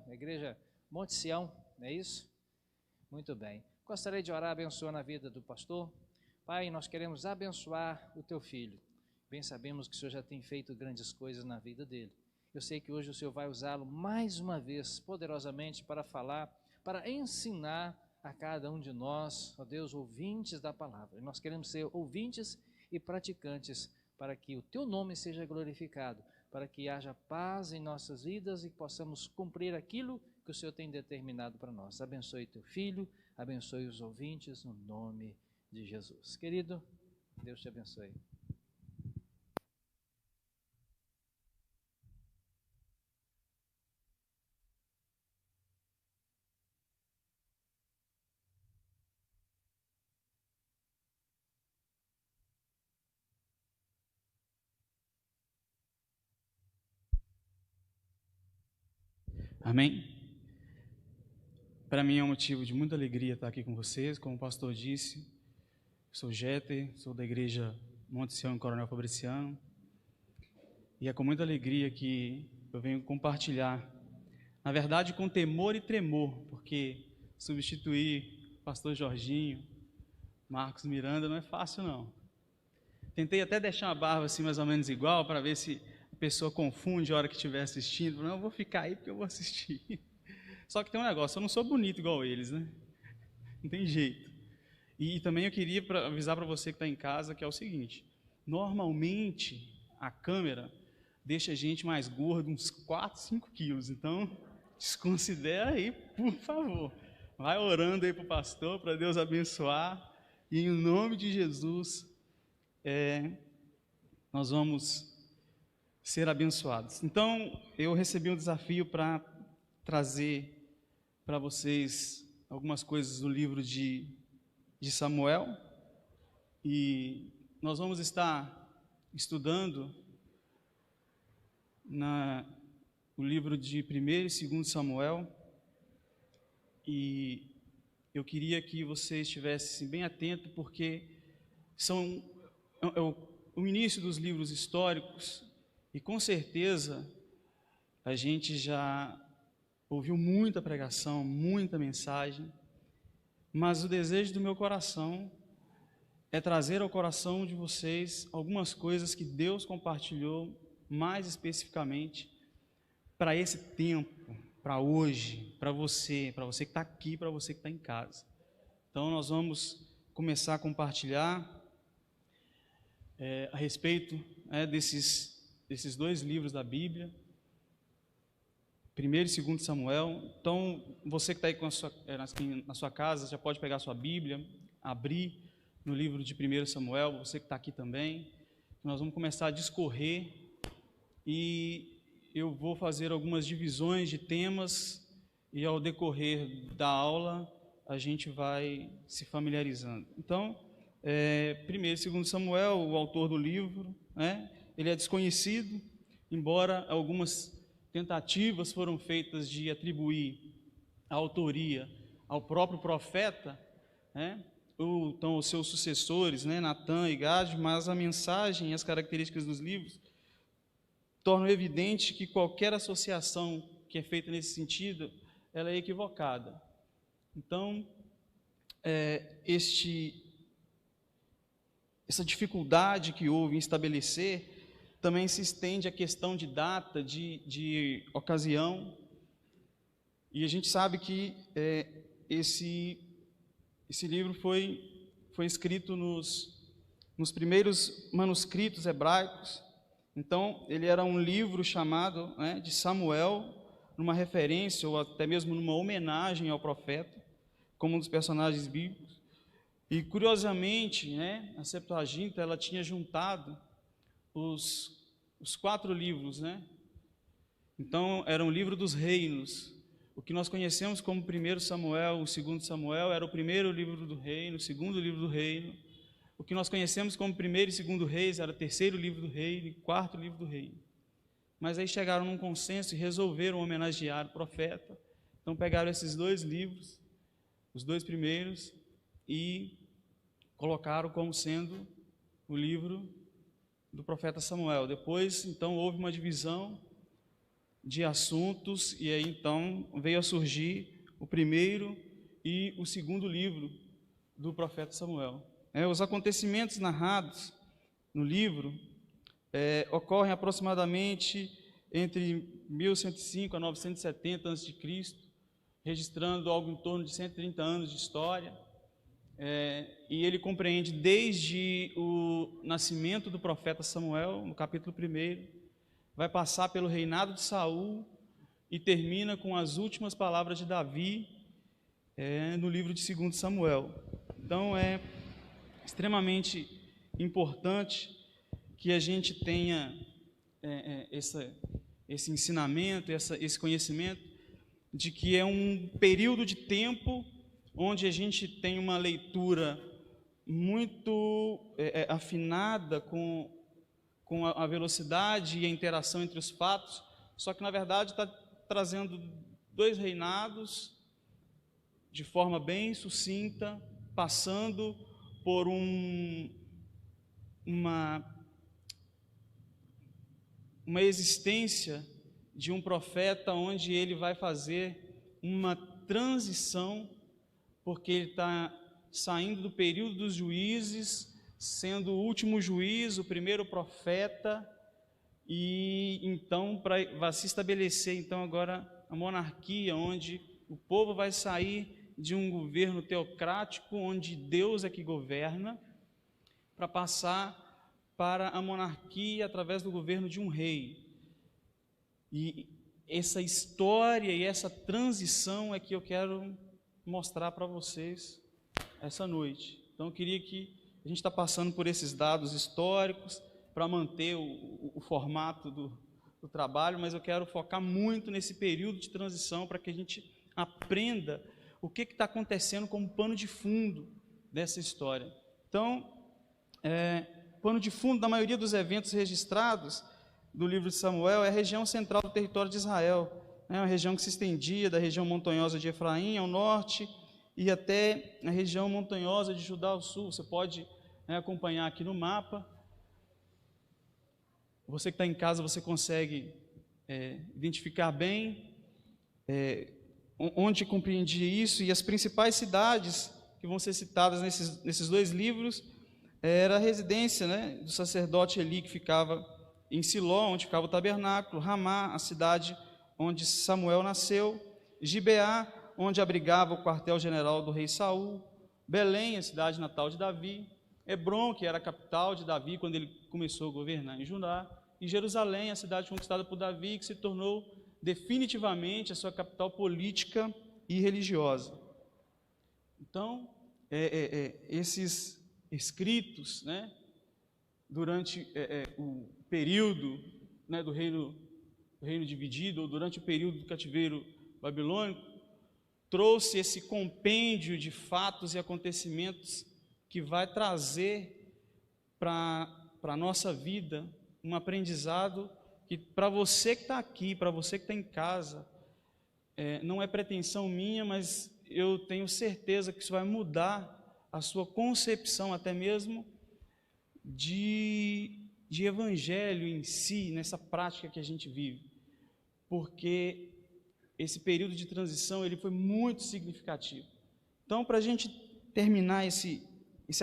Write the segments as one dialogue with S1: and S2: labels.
S1: a igreja Monte Sião, não é isso? Muito bem. Gostaria de orar abençoando a vida do pastor. Pai, nós queremos abençoar o teu filho. Bem sabemos que o Senhor já tem feito grandes coisas na vida dele. Eu sei que hoje o Senhor vai usá-lo mais uma vez, poderosamente, para falar, para ensinar a cada um de nós, ó Deus, ouvintes da palavra. Nós queremos ser ouvintes e praticantes para que o teu nome seja glorificado, para que haja paz em nossas vidas e que possamos cumprir aquilo que o Senhor tem determinado para nós. Abençoe teu filho, abençoe os ouvintes, no nome de Jesus. Querido, Deus te abençoe.
S2: Amém? Para mim é um motivo de muita alegria estar aqui com vocês. Como o pastor disse, sou Jeter, sou da igreja Monte Sião em Coronel Fabriciano. E é com muita alegria que eu venho compartilhar, na verdade com temor e tremor, porque substituir o pastor Jorginho, Marcos Miranda não é fácil não. Tentei até deixar uma barba assim mais ou menos igual, para ver se a pessoa confunde a hora que estiver assistindo. Não, eu vou ficar aí porque eu vou assistir. Só que tem um negócio, eu não sou bonito igual eles, né? Não tem jeito. E também eu queria avisar para você que está em casa que é o seguinte: normalmente a câmera deixa a gente mais gordo, uns 4, 5 quilos. Então, desconsidera aí, por favor. Vai orando aí para o pastor, para Deus abençoar. E em nome de Jesus, nós vamos ser abençoados. Então, eu recebi um desafio para trazer para vocês algumas coisas do livro de Samuel. E nós vamos estar estudando o livro de 1º e 2º Samuel. E eu queria que você estivesse bem atento, porque são o início dos livros históricos, e com certeza a gente já ouviu muita pregação, muita mensagem, mas o desejo do meu coração é trazer ao coração de vocês algumas coisas que Deus compartilhou mais especificamente para esse tempo, para hoje, para você que está aqui, para você que está em casa. Então nós vamos começar a compartilhar a respeito desses dois livros da Bíblia, 1º e 2º Samuel. Então, você que está aí na sua casa, já pode pegar a sua Bíblia, abrir no livro de 1º Samuel, você que está aqui também. Nós vamos começar a discorrer e eu vou fazer algumas divisões de temas e ao decorrer da aula a gente vai se familiarizando. Então, 1º e 2º Samuel, o autor do livro, ele é desconhecido, embora algumas tentativas foram feitas de atribuir a autoria ao próprio profeta, ou então os seus sucessores, Natã e Gade, mas a mensagem e as características dos livros tornam evidente que qualquer associação que é feita nesse sentido, ela é equivocada. Então, essa dificuldade que houve em estabelecer também se estende à questão de data, de ocasião, e a gente sabe que esse livro foi escrito nos primeiros manuscritos hebraicos. Então, ele era um livro chamado de Samuel, numa referência ou até mesmo numa homenagem ao profeta, como um dos personagens bíblicos. E, curiosamente, a Septuaginta, ela tinha juntado os 4 livros, Então, era um livro dos reinos. O que nós conhecemos como 1º Samuel, o 2º Samuel, era o primeiro livro do reino, o segundo livro do reino. O que nós conhecemos como 1º e 2º Reis era o 3º livro do reino e 4º livro do reino. Mas aí chegaram num consenso e resolveram homenagear o profeta. Então pegaram esses 2 livros, os 2 primeiros, e colocaram como sendo o livro do profeta Samuel. Depois, então, houve uma divisão de assuntos, e aí então veio a surgir o primeiro e o segundo livro do profeta Samuel. Os acontecimentos narrados no livro ocorrem aproximadamente entre 1105 a 970 a.C., registrando algo em torno de 130 anos de história, e ele compreende desde o nascimento do profeta Samuel, no capítulo 1, vai passar pelo reinado de Saul e termina com as últimas palavras de Davi no livro de 2 Samuel. Então é extremamente importante que a gente tenha esse ensinamento, esse conhecimento de que é um período de tempo onde a gente tem uma leitura muito afinada com a velocidade e a interação entre os fatos, só que na verdade está trazendo dois reinados de forma bem sucinta, passando por uma existência de um profeta onde ele vai fazer uma transição, porque ele está saindo do período dos juízes, sendo o último juiz, o primeiro profeta, e então vai se estabelecer então agora a monarquia, onde o povo vai sair de um governo teocrático, onde Deus é que governa, para passar para a monarquia através do governo de um rei. E essa história e essa transição é que eu quero mostrar para vocês essa noite. Então eu queria que a gente está passando por esses dados históricos para manter o formato do trabalho, mas eu quero focar muito nesse período de transição para que a gente aprenda o que está acontecendo como pano de fundo dessa história. Então, pano de fundo da maioria dos eventos registrados do livro de Samuel é a região central do território de Israel, uma região que se estendia da região montanhosa de Efraim ao norte e até a região montanhosa de Judá ao sul. Você pode acompanhar aqui no mapa. Você que está em casa, você consegue identificar bem onde compreendia isso, e as principais cidades que vão ser citadas nesses dois livros era a residência do sacerdote Eli, que ficava em Siló, onde ficava o tabernáculo, Ramá, a cidade onde Samuel nasceu, Gibeá, onde abrigava o quartel-general do rei Saul, Belém, a cidade natal de Davi, Hebrom, que era a capital de Davi quando ele começou a governar em Judá, e Jerusalém, a cidade conquistada por Davi, que se tornou definitivamente a sua capital política e religiosa. Então, esses escritos, durante o período do reino dividido, ou durante o período do cativeiro babilônico, trouxe esse compêndio de fatos e acontecimentos que vai trazer para a nossa vida um aprendizado que, para você que está aqui, para você que está em casa, não é pretensão minha, mas eu tenho certeza que isso vai mudar a sua concepção até mesmo de evangelho em si, nessa prática que a gente vive, porque esse período de transição ele foi muito significativo. Então, para a gente terminar esse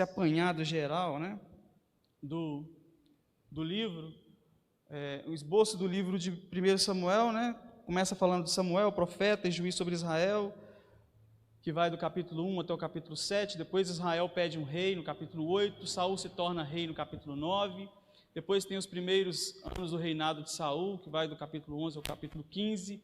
S2: apanhado geral do livro, o esboço do livro de 1 Samuel, começa falando de Samuel, profeta e juiz sobre Israel, que vai do capítulo 1 até o capítulo 7, depois Israel pede um rei no capítulo 8, Saul se torna rei no capítulo 9, depois tem os primeiros anos do reinado de Saul, que vai do capítulo 11 ao capítulo 15,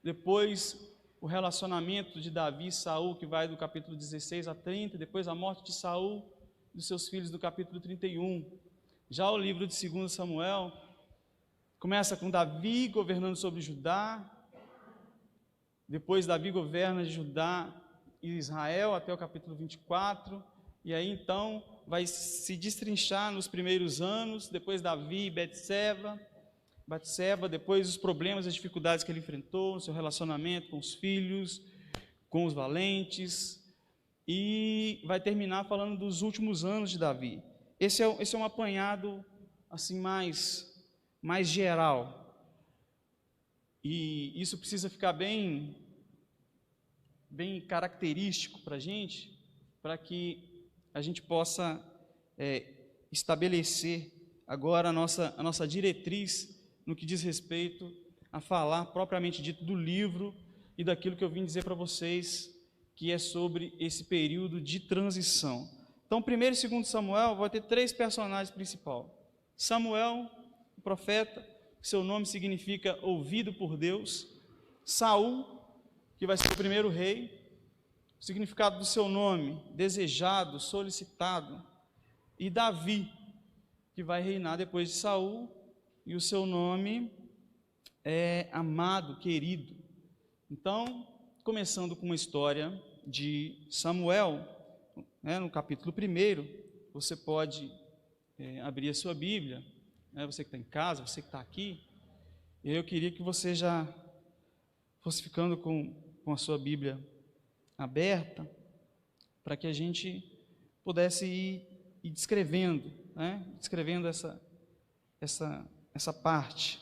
S2: depois o relacionamento de Davi e Saul, que vai do capítulo 16 a 30, depois a morte de Saul e dos seus filhos do capítulo 31. Já o livro de 2 Samuel começa com Davi governando sobre Judá, depois Davi governa Judá e Israel até o capítulo 24, e aí então vai se destrinchar nos primeiros anos, depois Davi e Batseba, depois os problemas, as dificuldades que ele enfrentou no seu relacionamento com os filhos, com os valentes, e vai terminar falando dos últimos anos de Davi. Esse é um apanhado assim mais geral. e isso precisa ficar bem característico para a gente, para que a gente possa estabelecer agora a nossa diretriz no que diz respeito a falar propriamente dito do livro e daquilo que eu vim dizer para vocês, que é sobre esse período de transição. Então, 1º e 2º Samuel vai ter 3 personagens principais. Samuel, o profeta, seu nome significa ouvido por Deus. Saul, que vai ser o primeiro rei, o significado do seu nome, desejado, solicitado. E Davi, que vai reinar depois de Saul, e o seu nome é amado, querido. Então, começando com uma história de Samuel, no capítulo 1, você pode abrir a sua Bíblia, você que está em casa, você que está aqui, e eu queria que você já fosse ficando com a sua Bíblia aberta, para que a gente pudesse ir descrevendo, descrevendo essa parte.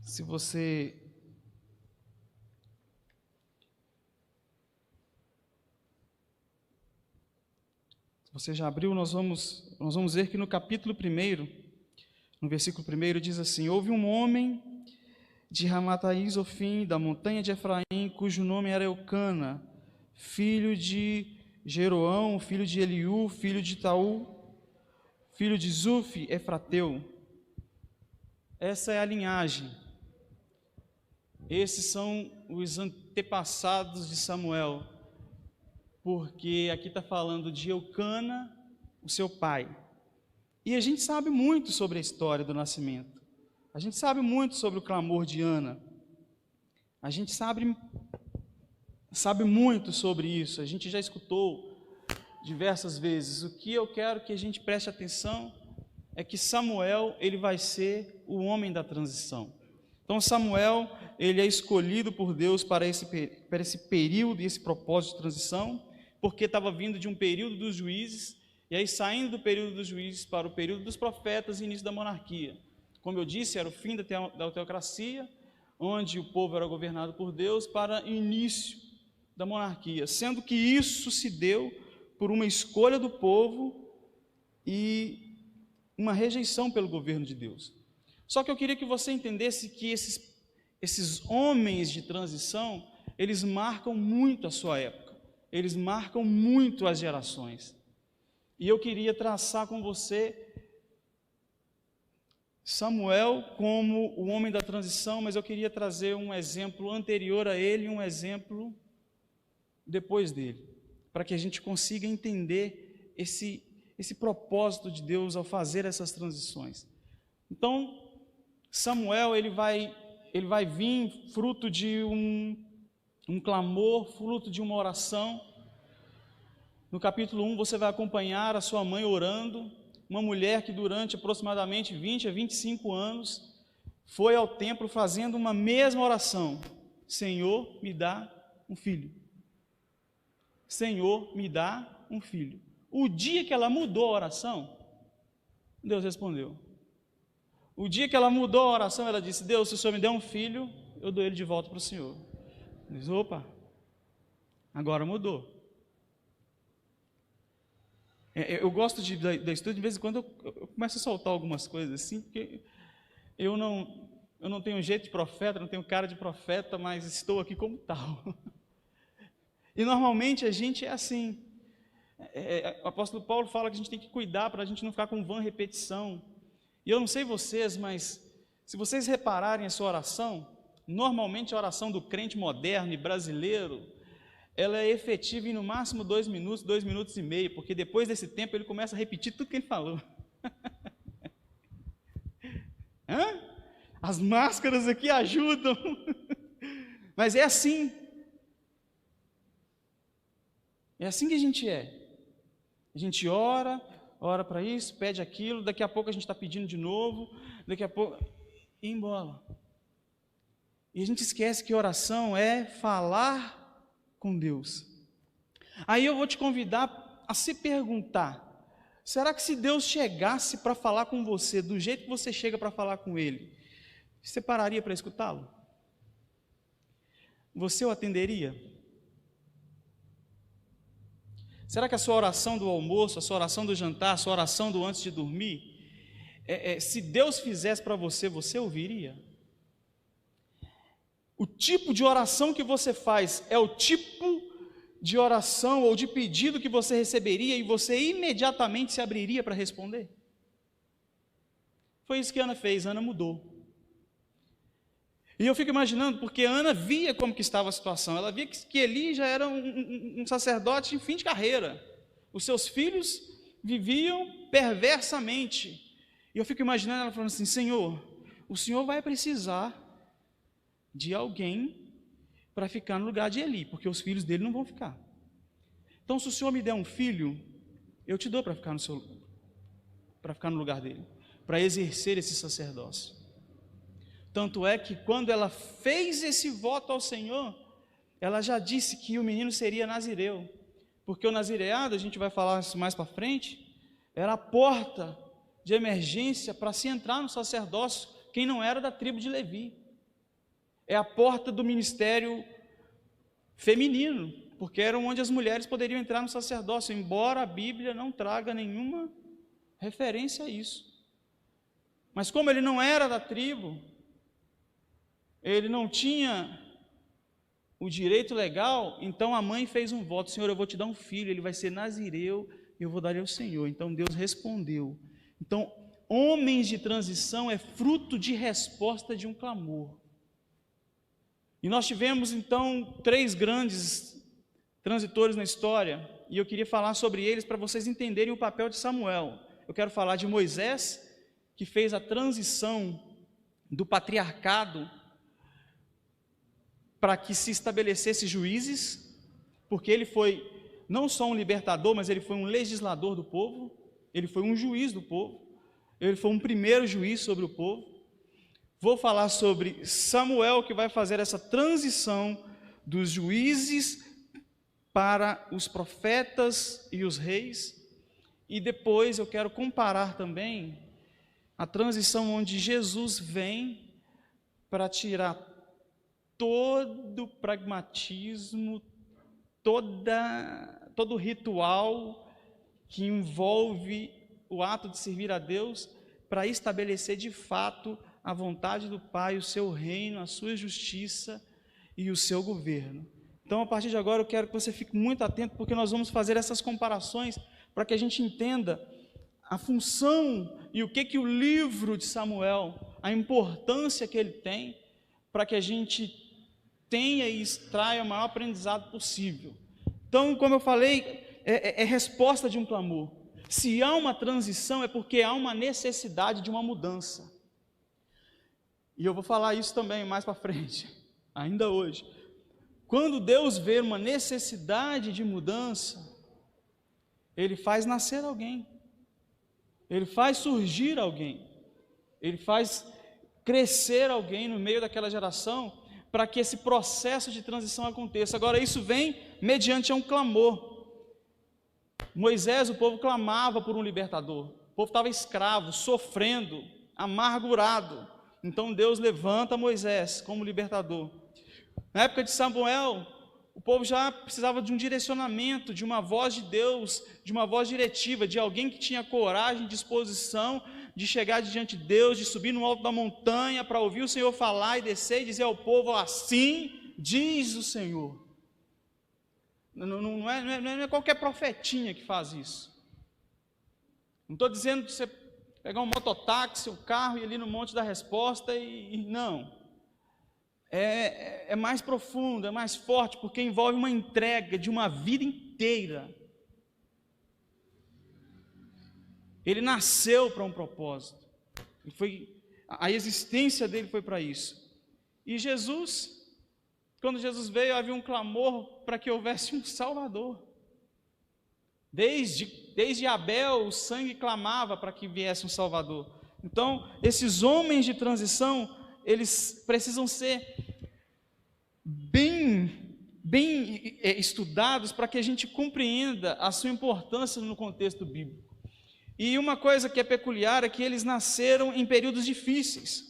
S2: Se você já abriu, nós vamos ver que no capítulo 1, no versículo 1, diz assim: houve um homem de Ramataí-Zofim, da montanha de Efraim, cujo nome era Eucana, filho de Jeroão, filho de Eliú, filho de Taú, filho de Zufi, Efrateu. Essa é a linhagem. Esses são os antepassados de Samuel, porque aqui está falando de Eucana, o seu pai. E a gente sabe muito sobre a história do nascimento. A gente sabe muito sobre o clamor de Ana. A gente sabe muito sobre isso. A gente já escutou diversas vezes. O que eu quero que a gente preste atenção é que Samuel, ele vai ser o homem da transição. Então Samuel, ele é escolhido por Deus para esse período e esse propósito de transição, porque estava vindo de um período dos juízes, e aí saindo do período dos juízes para o período dos profetas e início da monarquia. Como eu disse, era o fim da teocracia, onde o povo era governado por Deus, para o início da monarquia, sendo que isso se deu por uma escolha do povo e uma rejeição pelo governo de Deus. Só que eu queria que você entendesse que esses homens de transição, eles marcam muito a sua época, eles marcam muito as gerações. E eu queria traçar com você Samuel como o homem da transição, mas eu queria trazer um exemplo anterior a ele e um exemplo depois dele, para que a gente consiga entender esse propósito de Deus ao fazer essas transições. Então, Samuel, ele vai vir fruto de um clamor, fruto de uma oração. No capítulo 1, você vai acompanhar a sua mãe orando, uma mulher que durante aproximadamente 20 a 25 anos foi ao templo fazendo uma mesma oração: Senhor, me dá um filho. Senhor, me dá um filho. O dia que ela mudou a oração, Deus respondeu. O dia que ela mudou a oração, ela disse: Deus, se o Senhor me der um filho, eu dou ele de volta para o Senhor. Diz: opa, agora mudou. Eu gosto da estudo, de vez em quando eu começo a soltar algumas coisas assim, porque eu não tenho jeito de profeta, não tenho cara de profeta, mas estou aqui como tal. E normalmente a gente é assim. O apóstolo Paulo fala que a gente tem que cuidar para a gente não ficar com vã repetição. E eu não sei vocês, mas se vocês repararem a sua oração, normalmente a oração do crente moderno e brasileiro, ela é efetiva em no máximo 2 minutos, 2 minutos e meio, porque depois desse tempo ele começa a repetir tudo que ele falou. As máscaras aqui ajudam, mas é assim. É assim que a gente é. A gente ora para isso, pede aquilo, daqui a pouco a gente está pedindo de novo, daqui a pouco, e embora. E a gente esquece que oração é falar com Deus. Aí eu vou te convidar a se perguntar: será que se Deus chegasse para falar com você, do jeito que você chega para falar com Ele, Você pararia para escutá-lo? Você o atenderia? Será que a sua oração do almoço, a sua oração do jantar, a sua oração do antes de dormir, se Deus fizesse para você, você ouviria? O tipo de oração que você faz é o tipo de oração ou de pedido que você receberia e você imediatamente se abriria para responder? Foi isso que Ana fez, Ana mudou. E eu fico imaginando, porque Ana via como que estava a situação, ela via que Eli já era um sacerdote em fim de carreira, os seus filhos viviam perversamente, e eu fico imaginando ela falando assim, Senhor, o Senhor vai precisar de alguém para ficar no lugar de Eli, porque os filhos dele não vão ficar. Então, se o Senhor me der um filho, eu te dou para ficar no lugar dele, para exercer esse sacerdócio. Tanto é que quando ela fez esse voto ao Senhor, ela já disse que o menino seria nazireu, porque o nazireado, a gente vai falar isso mais para frente, era a porta de emergência para se entrar no sacerdócio, quem não era da tribo de Levi. É a porta do ministério feminino, porque era onde as mulheres poderiam entrar no sacerdócio, embora a Bíblia não traga nenhuma referência a isso. Mas como ele não era da tribo, ele não tinha o direito legal, então a mãe fez um voto, Senhor, eu vou te dar um filho, ele vai ser nazireu, e eu vou dar ele ao Senhor. Então Deus respondeu. Então, homens de transição é fruto de resposta de um clamor. E nós tivemos então 3 grandes transitores na história, e eu queria falar sobre eles para vocês entenderem o papel de Samuel. Eu quero falar de Moisés, que fez a transição do patriarcado para que se estabelecesse juízes, porque ele foi não só um libertador, mas ele foi um legislador do povo, ele foi um juiz do povo, ele foi um primeiro juiz sobre o povo. Vou falar sobre Samuel, que vai fazer essa transição dos juízes para os profetas e os reis, e depois eu quero comparar também a transição onde Jesus vem para tirar todo o pragmatismo, todo o ritual que envolve o ato de servir a Deus, para estabelecer de fato a vontade do Pai, o seu reino, a sua justiça e o seu governo. Então, a partir de agora, eu quero que você fique muito atento, porque nós vamos fazer essas comparações para que a gente entenda a função e o que o livro de Samuel, a importância que ele tem, para que a gente tenha e extraia o maior aprendizado possível. Então, como eu falei, é resposta de um clamor. Se há uma transição, é porque há uma necessidade de uma mudança. E eu vou falar isso também mais para frente, ainda hoje. Quando Deus vê uma necessidade de mudança, Ele faz nascer alguém, Ele faz surgir alguém, Ele faz crescer alguém no meio daquela geração, para que esse processo de transição aconteça. Agora, isso vem mediante um clamor. Moisés, o povo clamava por um libertador, o povo estava escravo, sofrendo, amargurado. Então Deus levanta Moisés como libertador. Na época de Samuel, o povo já precisava de um direcionamento, de uma voz de Deus, de uma voz diretiva, de alguém que tinha coragem, disposição de chegar diante de Deus, de subir no alto da montanha para ouvir o Senhor falar e descer e dizer ao povo, assim diz o Senhor. Não é qualquer profetinha que faz isso. Não estou dizendo que você pegar um mototáxi, um carro e ir ali no Monte da Resposta e não. É mais profundo, é mais forte, porque envolve uma entrega de uma vida inteira. Ele nasceu para um propósito. A existência dele foi para isso. E Jesus, quando Jesus veio, havia um clamor para que houvesse um Salvador. Desde Abel, o sangue clamava para que viesse um Salvador. Então, esses homens de transição, eles precisam ser bem estudados para que a gente compreenda a sua importância no contexto bíblico. E uma coisa que é peculiar é que eles nasceram em períodos difíceis.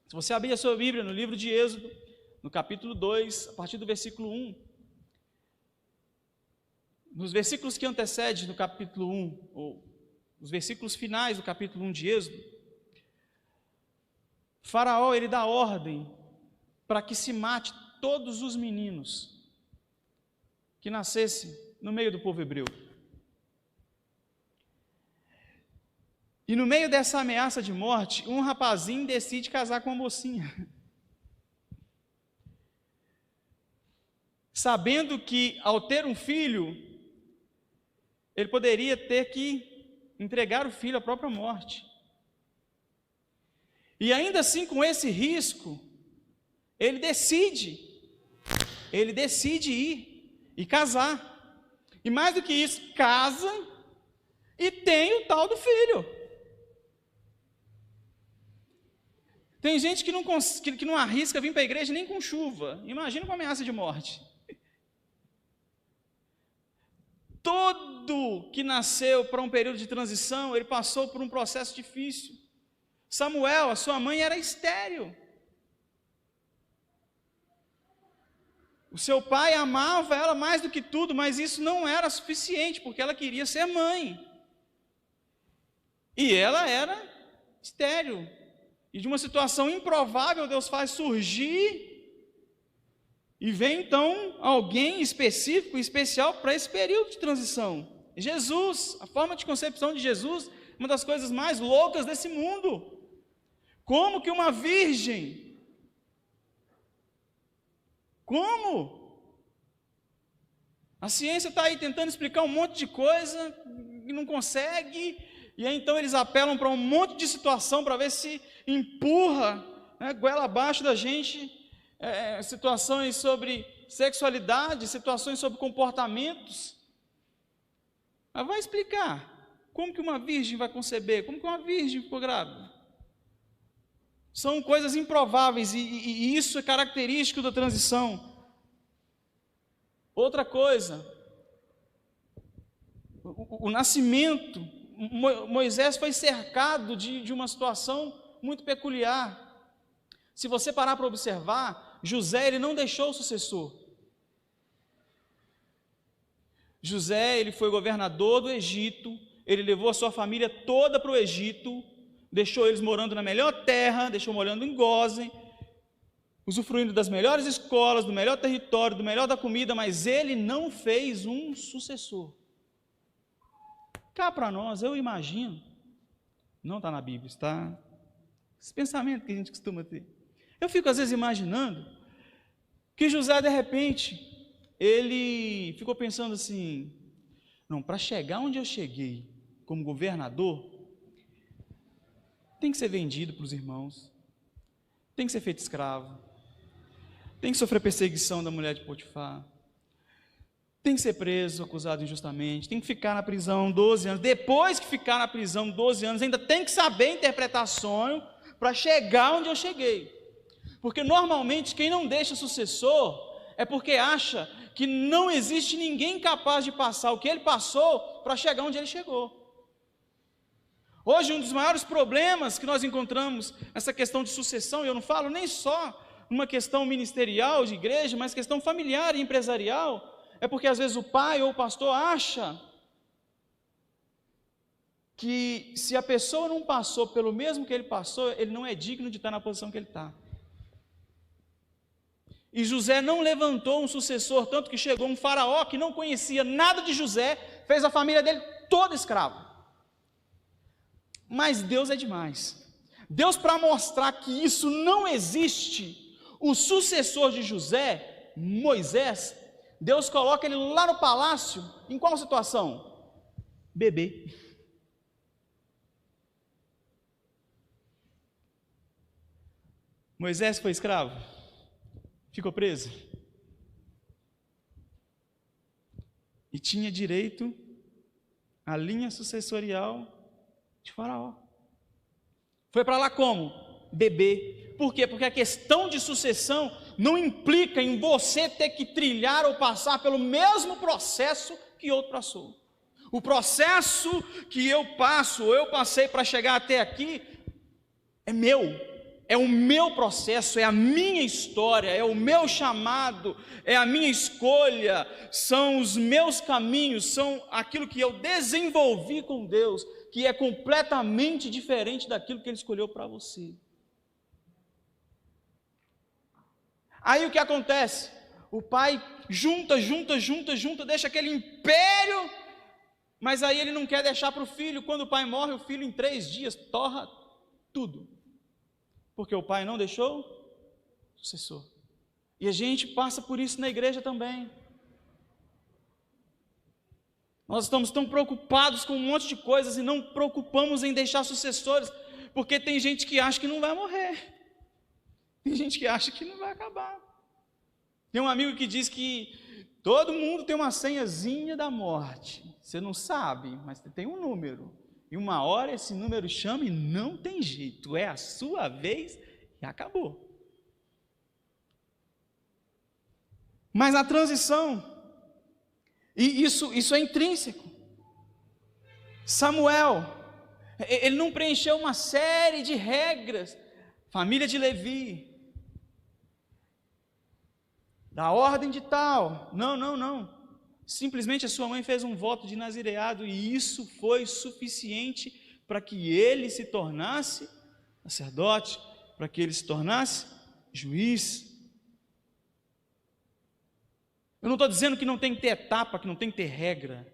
S2: Se você abrir a sua Bíblia no livro de Êxodo, no capítulo 2, a partir do versículo 1, nos versículos que antecedem no capítulo 1, ou os versículos finais do capítulo 1 de Êxodo, Faraó, ele dá ordem para que se mate todos os meninos que nascessem no meio do povo hebreu. E no meio dessa ameaça de morte, um rapazinho decide casar com uma mocinha. Sabendo que, ao ter um filho, ele poderia ter que entregar o filho à própria morte. E ainda assim, com esse risco, ele decide ir e casar. E mais do que isso, casa e tem o tal do filho. Tem gente que não arrisca vir para a igreja nem com chuva. Imagina com ameaça de morte. Todo que nasceu para um período de transição, ele passou por um processo difícil. Samuel, a sua mãe era estéril. O seu pai amava ela mais do que tudo, mas isso não era suficiente, porque ela queria ser mãe. E ela era estéril. E de uma situação improvável, Deus faz surgir, e vem então alguém específico, especial para esse período de transição. Jesus, a forma de concepção de Jesus, uma das coisas mais loucas desse mundo. Como que uma virgem? Como? A ciência está aí tentando explicar um monte de coisa e não consegue, e aí então eles apelam para um monte de situação para ver se empurra, goela abaixo da gente, situações sobre sexualidade, situações sobre comportamentos. Mas vai explicar como que uma virgem vai conceber, como que uma virgem ficou grávida. São coisas improváveis e isso é característico da transição. Outra coisa, o nascimento, Moisés foi cercado de uma situação muito peculiar. Se você parar para observar, José, ele não deixou o sucessor. José, ele foi governador do Egito, ele levou a sua família toda para o Egito, deixou eles morando na melhor terra, deixou morando em Gósen, usufruindo das melhores escolas, do melhor território, do melhor da comida, mas ele não fez um sucessor. Cá para nós, eu imagino, não está na Bíblia, está esse pensamento que a gente costuma ter. Eu fico às vezes imaginando que José, de repente, ele ficou pensando assim, não, para chegar onde eu cheguei como governador, tem que ser vendido para os irmãos, tem que ser feito escravo, tem que sofrer perseguição da mulher de Potifar, tem que ser preso, acusado injustamente, tem que ficar na prisão 12 anos, depois que ficar na prisão 12 anos, ainda tem que saber interpretar sonho para chegar onde eu cheguei. Porque normalmente quem não deixa sucessor é porque acha que não existe ninguém capaz de passar o que ele passou para chegar onde ele chegou. Hoje um dos maiores problemas que nós encontramos nessa questão de sucessão, e eu não falo nem só uma questão ministerial de igreja, mas questão familiar e empresarial, é porque às vezes o pai ou o pastor acha que se a pessoa não passou pelo mesmo que ele passou, ele não é digno de estar na posição que ele está. E José não levantou um sucessor, tanto que chegou um faraó que não conhecia nada de José, fez a família dele toda escrava. Mas Deus é demais. Deus, para mostrar que isso não existe, o sucessor de José, Moisés, Deus coloca ele lá no palácio, em qual situação? Bebê. Moisés foi escravo? Ficou preso? E tinha direito à linha sucessorial de Faraó. Foi para lá como? Bebê. Por quê? Porque a questão de sucessão não implica em você ter que trilhar ou passar pelo mesmo processo que outro passou. O processo que eu passo, ou eu passei para chegar até aqui, é meu. é o meu processo, é a minha história, é o meu chamado, é a minha escolha, são os meus caminhos, são aquilo que eu desenvolvi com Deus, que é completamente diferente daquilo que Ele escolheu para você. Aí o que acontece? O pai junta, deixa aquele império, mas aí ele não quer deixar para o filho. Quando o pai morre, o filho em 3 dias torra tudo, porque o pai não deixou sucessor. E a gente passa por isso na igreja também. Nós estamos tão preocupados com um monte de coisas e não preocupamos em deixar sucessores, porque tem gente que acha que não vai morrer, tem gente que acha que não vai acabar. Tem um amigo que diz que todo mundo tem uma senhazinha da morte. Você não sabe, mas tem um número. E uma hora esse número chama e não tem jeito. É a sua vez e acabou. Mas a transição, e isso é intrínseco. Samuel, ele não preencheu uma série de regras. Família de Levi, da ordem de tal, não, simplesmente a sua mãe fez um voto de nazireado e isso foi suficiente para que ele se tornasse sacerdote, para que ele se tornasse juiz. Eu não estou dizendo que não tem que ter etapa, que não tem que ter regra,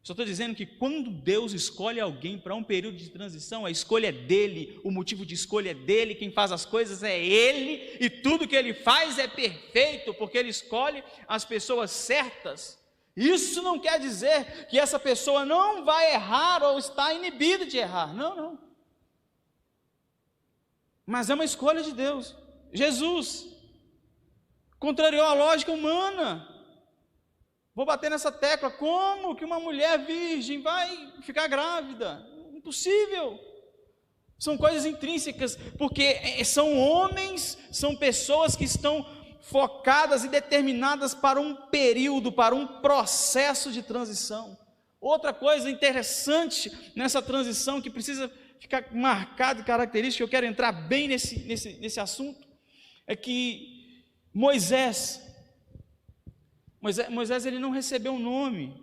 S2: só estou dizendo que quando Deus escolhe alguém para um período de transição, a escolha é dele, o motivo de escolha é dele, quem faz as coisas é ele, e tudo que ele faz é perfeito, porque ele escolhe as pessoas certas. Isso não quer dizer que essa pessoa não vai errar ou está inibida de errar, não. Mas é uma escolha de Deus. Jesus contrariou a lógica humana. Vou bater nessa tecla, como que uma mulher virgem vai ficar grávida? Impossível. São coisas intrínsecas, porque são homens, são pessoas que estão focadas e determinadas para um período, para um processo de transição. Outra coisa interessante nessa transição, que precisa ficar marcado e característica, eu quero entrar bem nesse assunto, é que Moisés ele não recebeu um nome,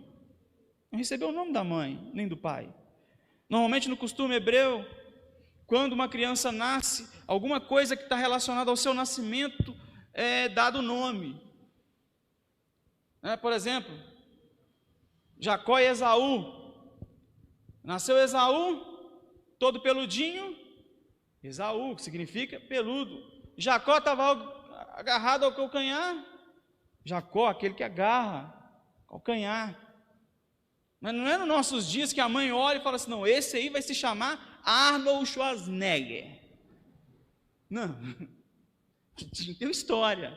S2: não recebeu o nome da mãe, nem do pai. Normalmente no costume hebreu, quando uma criança nasce, alguma coisa que está relacionada ao seu nascimento é dado nome. Por exemplo, Jacó e Esaú. Nasceu Esaú, todo peludinho, Esaú, que significa peludo. Jacó estava agarrado ao calcanhar, Jacó, aquele que agarra, calcanhar. Mas não é nos nossos dias que a mãe olha e fala assim, não, esse aí vai se chamar Arnold Schwarzenegger. Não, tem que ter uma história.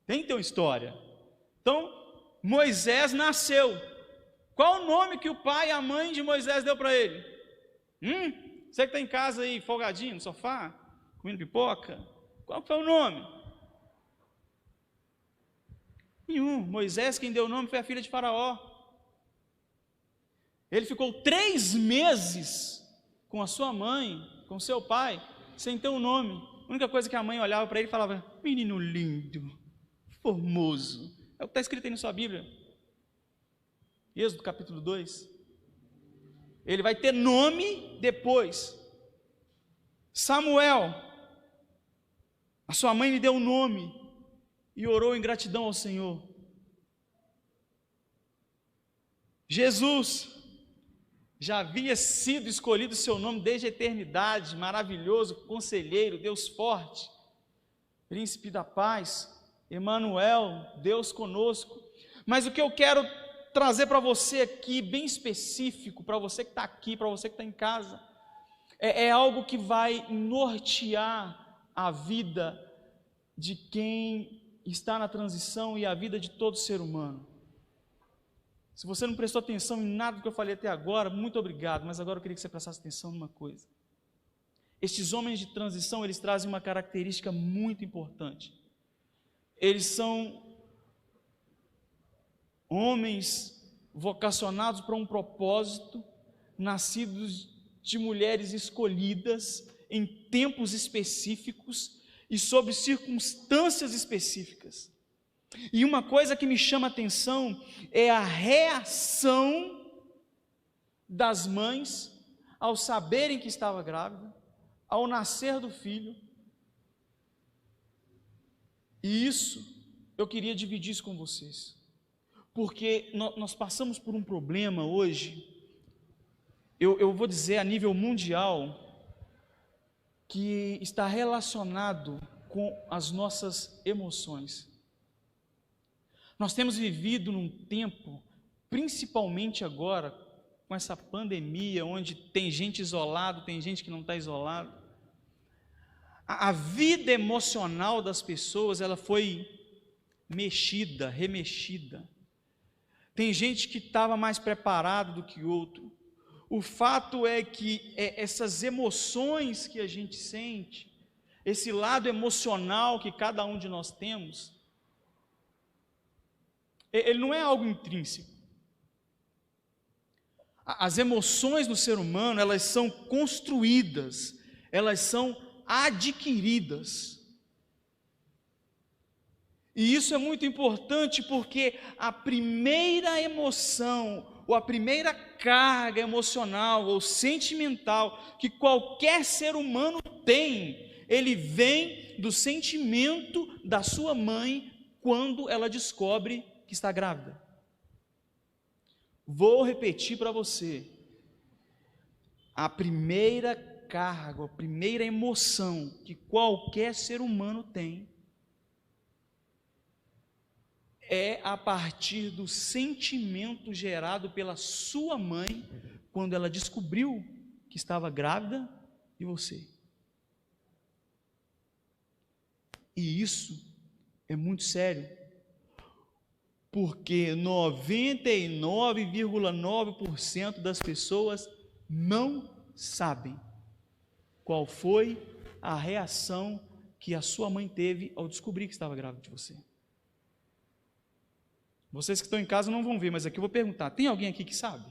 S2: Tem que ter uma história. Então, Moisés nasceu. Qual o nome que o pai e a mãe de Moisés deu para ele? Você que está em casa aí, folgadinho no sofá, comendo pipoca, qual foi o nome? Nenhum. Moisés, quem deu o nome foi a filha de Faraó. Ele ficou 3 meses com a sua mãe, com seu pai, sem ter um nome. A única coisa que a mãe olhava para ele e falava, menino lindo, formoso. É o que está escrito aí na sua Bíblia. Êxodo capítulo 2. Ele vai ter nome depois. Samuel, a sua mãe lhe deu um nome e orou em gratidão ao Senhor. Jesus já havia sido escolhido o seu nome desde a eternidade, maravilhoso, conselheiro, Deus forte, príncipe da paz, Emanuel, Deus conosco. Mas o que eu quero trazer para você aqui, bem específico, para você que está aqui, para você que está em casa, é algo que vai nortear a vida de quem está na transição e a vida de todo ser humano. Se você não prestou atenção em nada do que eu falei até agora, muito obrigado, mas agora eu queria que você prestasse atenção numa coisa. Estes homens de transição, eles trazem uma característica muito importante. Eles são homens vocacionados para um propósito, nascidos de mulheres escolhidas, em tempos específicos e sobre circunstâncias específicas. E uma coisa que me chama a atenção é a reação das mães ao saberem que estava grávida, ao nascer do filho. E isso, eu queria dividir isso com vocês, porque nós passamos por um problema hoje, eu vou dizer a nível mundial, que está relacionado com as nossas emoções. Nós temos vivido num tempo, principalmente agora, com essa pandemia, onde tem gente isolada, tem gente que não está isolada. A vida emocional das pessoas, ela foi mexida, remexida. Tem gente que estava mais preparado do que outro. O fato é que essas emoções que a gente sente, esse lado emocional que cada um de nós temos, ele não é algo intrínseco. As emoções do ser humano, elas são construídas, elas são adquiridas. E isso é muito importante porque a primeira emoção, ou a primeira carga emocional ou sentimental que qualquer ser humano tem, ele vem do sentimento da sua mãe quando ela descobre que está grávida. Vou repetir para você. A primeira carga, a primeira emoção que qualquer ser humano tem é a partir do sentimento gerado pela sua mãe quando ela descobriu que estava grávida de você. E isso é muito sério, porque 99,9% das pessoas não sabem qual foi a reação que a sua mãe teve ao descobrir que estava grávida de você. Vocês que estão em casa não vão ver, mas aqui eu vou perguntar: tem alguém aqui que sabe?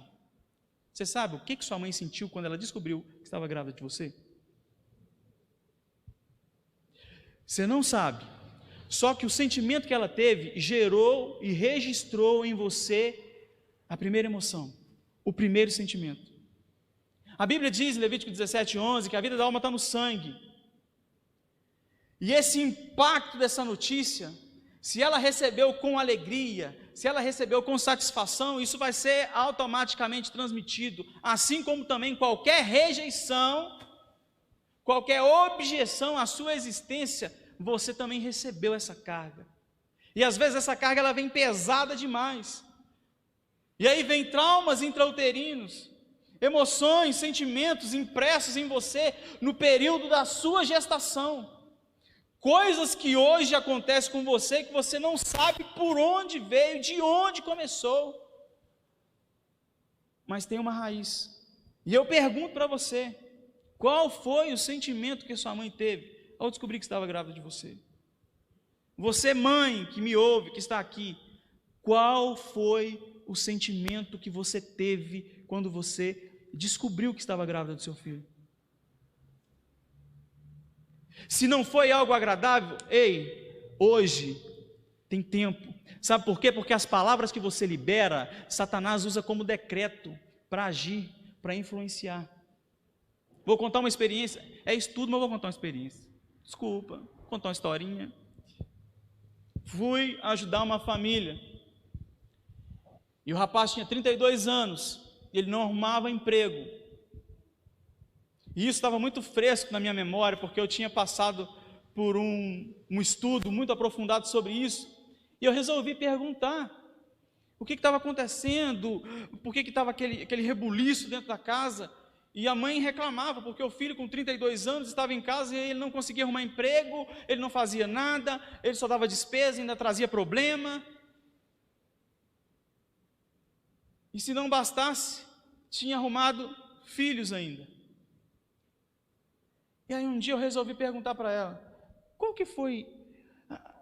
S2: Você sabe o que sua mãe sentiu quando ela descobriu que estava grávida de você? Você não sabe. Só que o sentimento que ela teve gerou e registrou em você a primeira emoção, o primeiro sentimento. A Bíblia diz em Levítico 17:11 que a vida da alma está no sangue. E esse impacto dessa notícia, se ela recebeu com alegria, se ela recebeu com satisfação, isso vai ser automaticamente transmitido, assim como também qualquer rejeição, qualquer objeção à sua existência, você também recebeu essa carga. E às vezes essa carga ela vem pesada demais. E aí vem traumas intrauterinos, emoções, sentimentos impressos em você no período da sua gestação. Coisas que hoje acontecem com você que você não sabe por onde veio, de onde começou. Mas tem uma raiz. E eu pergunto para você, qual foi o sentimento que sua mãe teve ao descobrir que estava grávida de você? Você, mãe, que me ouve, que está aqui, qual foi o sentimento que você teve quando você descobriu que estava grávida do seu filho? Se não foi algo agradável, ei, hoje tem tempo. Sabe por quê? Porque as palavras que você libera, Satanás usa como decreto para agir, para influenciar. Vou contar uma experiência, é estudo, mas vou contar uma experiência. Desculpa, vou contar uma historinha. Fui ajudar uma família, e o rapaz tinha 32 anos, ele não arrumava emprego. E isso estava muito fresco na minha memória, porque eu tinha passado por um estudo muito aprofundado sobre isso, e eu resolvi perguntar o que estava acontecendo, por que estava aquele rebuliço dentro da casa. E a mãe reclamava, porque o filho com 32 anos estava em casa e ele não conseguia arrumar emprego, ele não fazia nada, ele só dava despesa, ainda trazia problema. E se não bastasse, tinha arrumado filhos ainda. E aí um dia eu resolvi perguntar para ela, qual que foi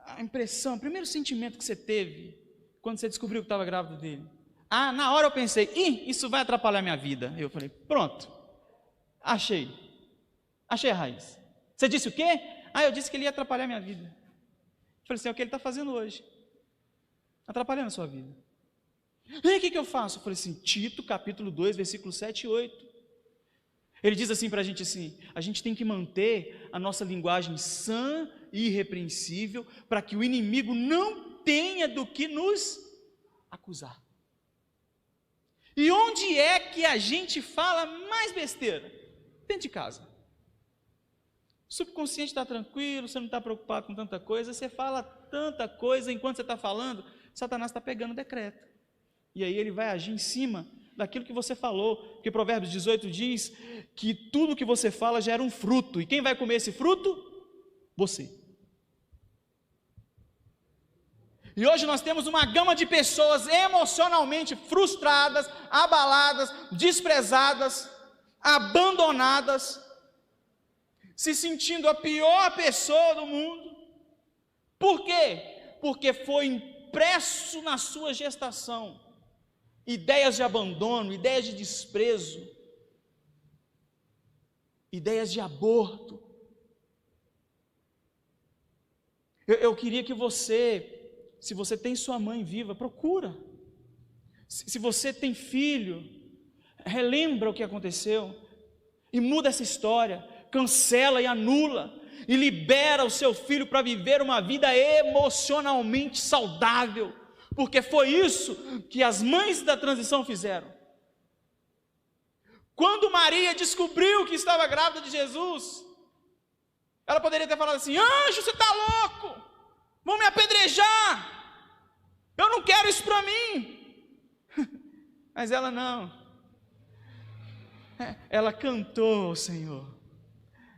S2: a impressão, o primeiro sentimento que você teve quando você descobriu que estava grávida dele? Ah, na hora eu pensei, isso vai atrapalhar minha vida. Eu falei, pronto, achei Achei a raiz. Você disse o quê? Eu disse que ele ia atrapalhar minha vida. Eu falei assim, é o que ele está fazendo hoje. Atrapalhando a sua vida. E aí, o que eu faço? Eu falei assim, Tito, capítulo 2, versículos 7 e 8. Ele diz assim para a gente a gente tem que manter a nossa linguagem sã e irrepreensível, para que o inimigo não tenha do que nos acusar. E onde é que a gente fala mais besteira? Dentro de casa. O subconsciente está tranquilo, você não está preocupado com tanta coisa, você fala tanta coisa, enquanto você está falando, Satanás está pegando o decreto. E aí ele vai agir em cima daquilo que você falou, porque Provérbios 18 diz que tudo que você fala gera um fruto, e quem vai comer esse fruto? Você. E hoje nós temos uma gama de pessoas emocionalmente frustradas, abaladas, desprezadas, abandonadas, se sentindo a pior pessoa do mundo. Por quê? Porque foi impresso na sua gestação ideias de abandono, ideias de desprezo, ideias de aborto. Eu queria que você, se você tem sua mãe viva, procura. Se você tem filho, relembra o que aconteceu e muda essa história, cancela e anula e libera o seu filho para viver uma vida emocionalmente saudável, porque foi isso que as mães da transição fizeram. Quando Maria descobriu que estava grávida de Jesus, ela poderia ter falado assim: anjo, você está louco, vão me apedrejar, eu não quero isso para mim. Mas ela não, ela cantou ao Senhor,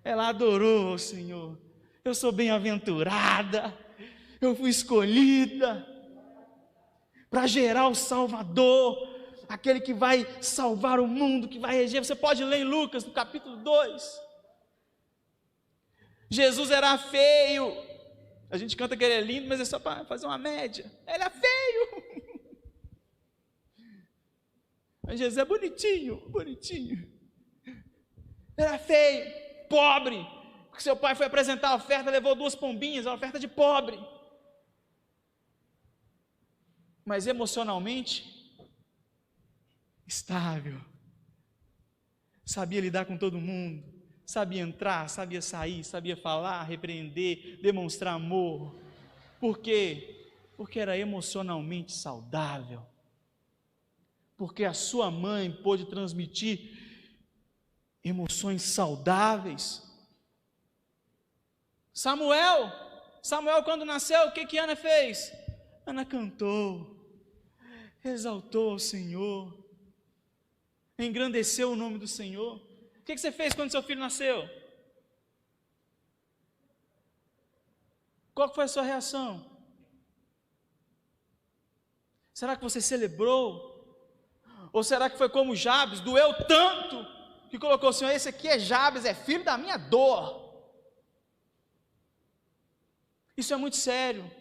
S2: ela adorou ao Senhor. Eu sou bem-aventurada, eu fui escolhida para gerar o Salvador, aquele que vai salvar o mundo, que vai reger. Você pode ler em Lucas, no capítulo 2. Jesus era feio. A gente canta que ele é lindo, mas é só para fazer uma média. Ele é feio. Mas Jesus é bonitinho, bonitinho. Era feio, pobre. Porque seu pai foi apresentar a oferta, levou 2 pombinhas, a oferta de pobre. Mas emocionalmente estável, sabia lidar com todo mundo, sabia entrar, sabia sair, sabia falar, repreender, demonstrar amor. Por quê? Porque era emocionalmente saudável, porque a sua mãe pôde transmitir emoções saudáveis. Samuel, quando nasceu, o que Ana fez? Ana cantou, exaltou o Senhor, engrandeceu o nome do Senhor. O que você fez quando seu filho nasceu? Qual foi a sua reação? Será que você celebrou? Ou será que foi como Jabes, doeu tanto, que colocou o Senhor, esse aqui é Jabes, é filho da minha dor? Isso é muito sério.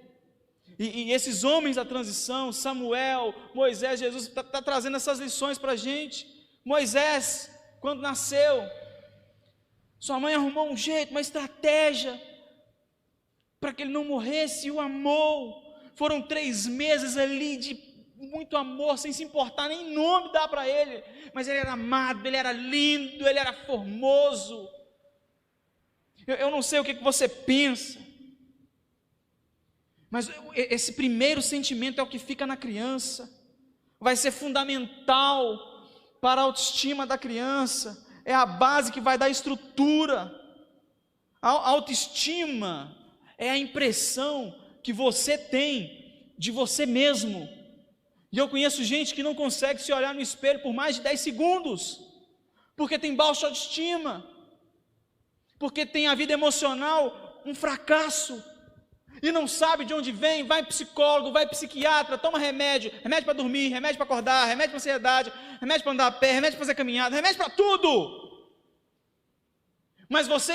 S2: E esses homens da transição, Samuel, Moisés, Jesus, está trazendo essas lições para a gente. Moisés, quando nasceu, sua mãe arrumou um jeito, uma estratégia, para que ele não morresse, e o amou. Foram 3 meses ali de muito amor, sem se importar, nem nome dar para ele, mas ele era amado, ele era lindo, ele era formoso. Eu não sei o que você pensa, mas esse primeiro sentimento é o que fica na criança, vai ser fundamental para a autoestima da criança, é a base que vai dar estrutura. A autoestima é a impressão que você tem de você mesmo, e eu conheço gente que não consegue se olhar no espelho por mais de 10 segundos, porque tem baixa autoestima, porque tem a vida emocional um fracasso, e não sabe de onde vem, vai psicólogo, vai psiquiatra, toma remédio para dormir, remédio para acordar, remédio para ansiedade, remédio para andar a pé, remédio para fazer caminhada, remédio para tudo. Mas você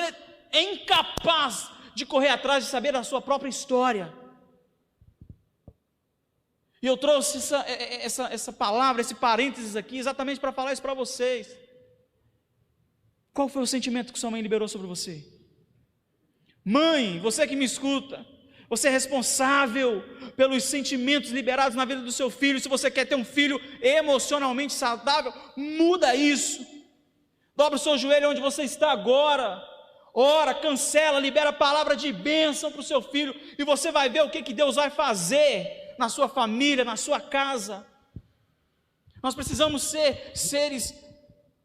S2: é incapaz de correr atrás de saber da sua própria história. E eu trouxe essa palavra, esse parênteses aqui, exatamente para falar isso para vocês. Qual foi o sentimento que sua mãe liberou sobre você? Mãe, você que me escuta, você é responsável pelos sentimentos liberados na vida do seu filho. Se você quer ter um filho emocionalmente saudável, muda isso. Dobra o seu joelho onde você está agora. Ora, cancela, libera a palavra de bênção para o seu filho. E você vai ver o que Deus vai fazer na sua família, na sua casa. Nós precisamos ser seres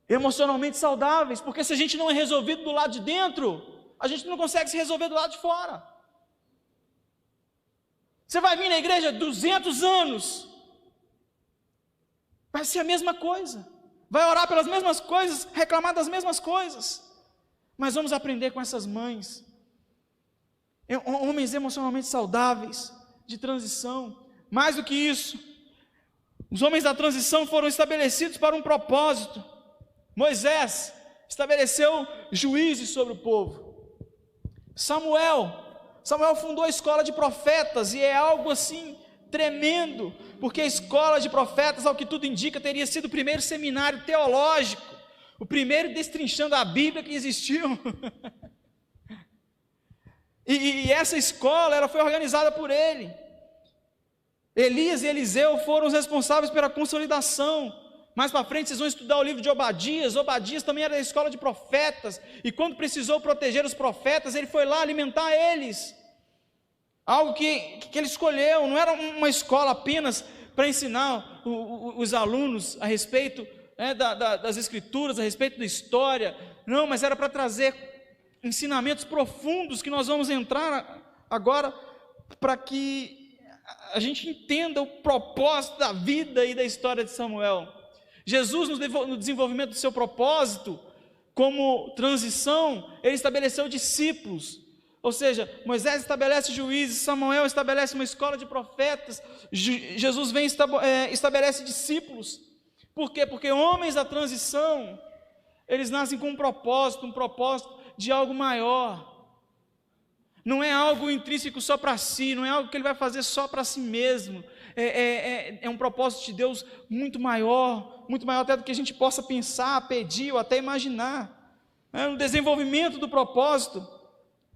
S2: emocionalmente saudáveis, porque se a gente não é resolvido do lado de dentro, a gente não consegue se resolver do lado de fora. Você vai vir na igreja 200 anos, vai ser a mesma coisa, vai orar pelas mesmas coisas, reclamar das mesmas coisas, mas vamos aprender com essas mães, homens emocionalmente saudáveis, de transição. Mais do que isso, os homens da transição foram estabelecidos para um propósito. Moisés estabeleceu juízes sobre o povo. Samuel fundou a escola de profetas, e é algo assim tremendo, porque a escola de profetas, ao que tudo indica, teria sido o primeiro seminário teológico, o primeiro destrinchando a Bíblia que existiu. e essa escola, ela foi organizada por ele. Elias e Eliseu foram os responsáveis pela consolidação. Mais para frente vocês vão estudar o livro de Obadias. Obadias também era da escola de profetas, e quando precisou proteger os profetas, ele foi lá alimentar eles. Algo que ele escolheu, não era uma escola apenas para ensinar os alunos a respeito das escrituras, a respeito da história, não, mas era para trazer ensinamentos profundos que nós vamos entrar agora, para que a gente entenda o propósito da vida e da história de Samuel. Jesus, no desenvolvimento do seu propósito, como transição, ele estabeleceu discípulos, ou seja, Moisés estabelece juízes, Samuel estabelece uma escola de profetas, Jesus vem e estabelece discípulos. Por quê? Porque homens da transição, eles nascem com um propósito de algo maior. Não é algo intrínseco só para si, não é algo que ele vai fazer só para si mesmo, é um propósito de Deus muito maior até do que a gente possa pensar, pedir ou até imaginar. No desenvolvimento do propósito,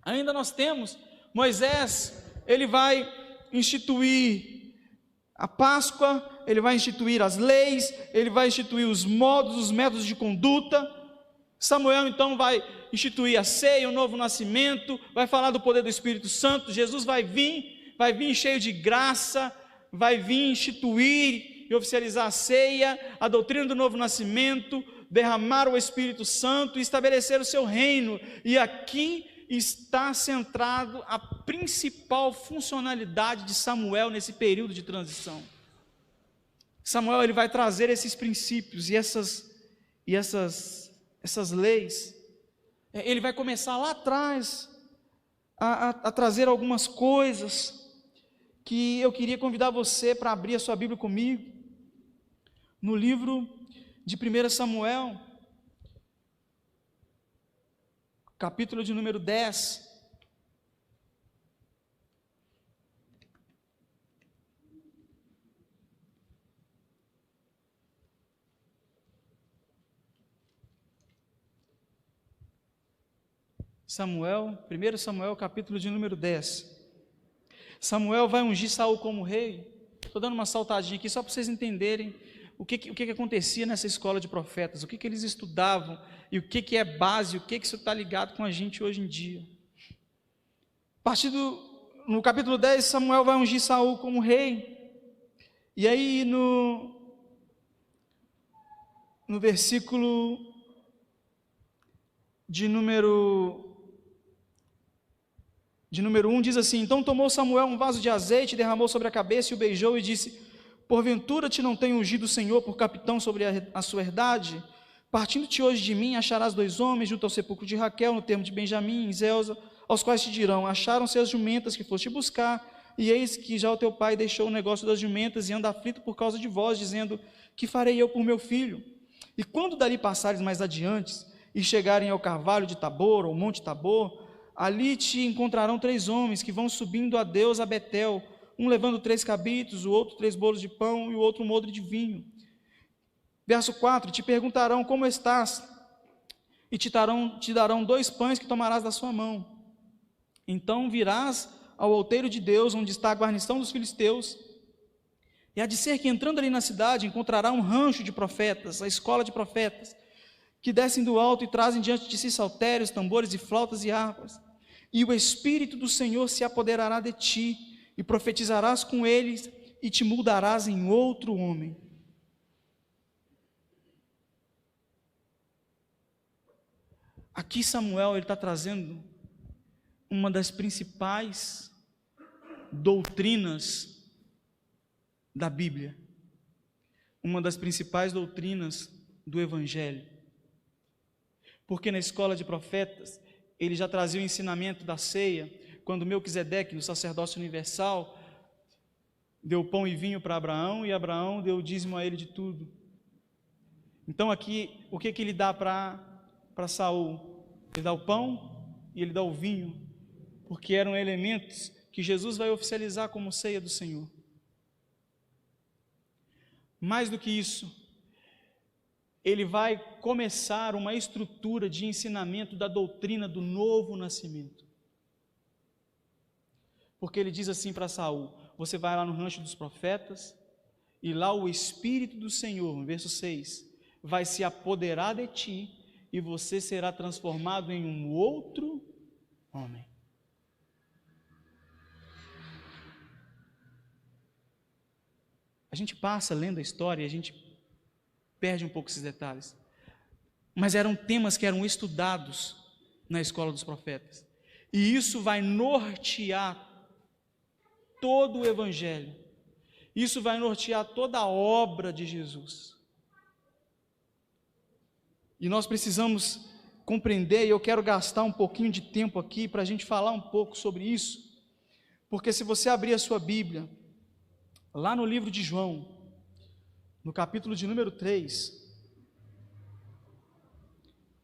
S2: ainda nós temos Moisés, ele vai instituir a Páscoa, ele vai instituir as leis, ele vai instituir os modos, os métodos de conduta. Samuel então vai instituir a ceia, o novo nascimento, vai falar do poder do Espírito Santo. Jesus vai vir cheio de graça, vai vir instituir e oficializar a ceia, a doutrina do novo nascimento, derramar o Espírito Santo e estabelecer o seu reino. E aqui está centrado a principal funcionalidade de Samuel nesse período de transição. Samuel, ele vai trazer esses princípios e essas leis. Ele vai começar lá atrás a trazer algumas coisas que eu queria convidar você para abrir a sua Bíblia comigo, no livro de 1 Samuel, capítulo de número 10. Primeiro Samuel, capítulo de número 10. Samuel vai ungir Saul como rei. Estou dando uma saltadinha aqui só para vocês entenderem o que acontecia nessa escola de profetas, o que eles estudavam, e o que é base, o que isso está ligado com a gente hoje em dia. No capítulo 10, Samuel vai ungir Saul como rei, e aí no versículo de número 1 diz assim: então tomou Samuel um vaso de azeite, derramou sobre a cabeça e o beijou e disse: porventura te não tem ungido o Senhor por capitão sobre a sua herdade? Partindo-te hoje de mim, acharás 2 homens junto ao sepulcro de Raquel, no termo de Benjamim, em Zelza, aos quais te dirão: acharam-se as jumentas que foste buscar, e eis que já o teu pai deixou o negócio das jumentas e anda aflito por causa de vós, dizendo: que farei eu por meu filho? E quando dali passares mais adiante, e chegarem ao carvalho de Tabor, ou monte Tabor, ali te encontrarão 3 homens que vão subindo a Deus a Betel, um levando 3 cabritos, o outro 3 bolos de pão, e o outro um odre de vinho. Verso 4, te perguntarão: como estás? e te darão 2 pães que tomarás da sua mão. Então virás ao outeiro de Deus, onde está a guarnição dos filisteus, e há de ser que entrando ali na cidade encontrará um rancho de profetas, a escola de profetas, que descem do alto e trazem diante de si saltérios, tambores e flautas e harpas. E o Espírito do Senhor se apoderará de ti, e profetizarás com eles, e te mudarás em outro homem. Aqui Samuel está trazendo uma das principais doutrinas da Bíblia, uma das principais doutrinas do Evangelho. Porque na escola de profetas, ele já trazia o ensinamento da ceia, quando Melquisedeque, no sacerdócio universal, deu pão e vinho para Abraão, e Abraão deu o dízimo a ele de tudo. Então aqui, o que ele dá para Saul? Ele dá o pão e ele dá o vinho, porque eram elementos que Jesus vai oficializar como ceia do Senhor. Mais do que isso, ele vai começar uma estrutura de ensinamento da doutrina do novo nascimento. Porque ele diz assim para Saul: você vai lá no rancho dos profetas, e lá o Espírito do Senhor, no verso 6, vai se apoderar de ti, e você será transformado em um outro homem. A gente passa lendo a história e a gente perde um pouco esses detalhes. Mas eram temas que eram estudados na escola dos profetas. E isso vai nortear todo o Evangelho. Isso vai nortear toda a obra de Jesus. E nós precisamos compreender, e eu quero gastar um pouquinho de tempo aqui para a gente falar um pouco sobre isso, porque se você abrir a sua Bíblia, lá no livro de João, no capítulo de número 3,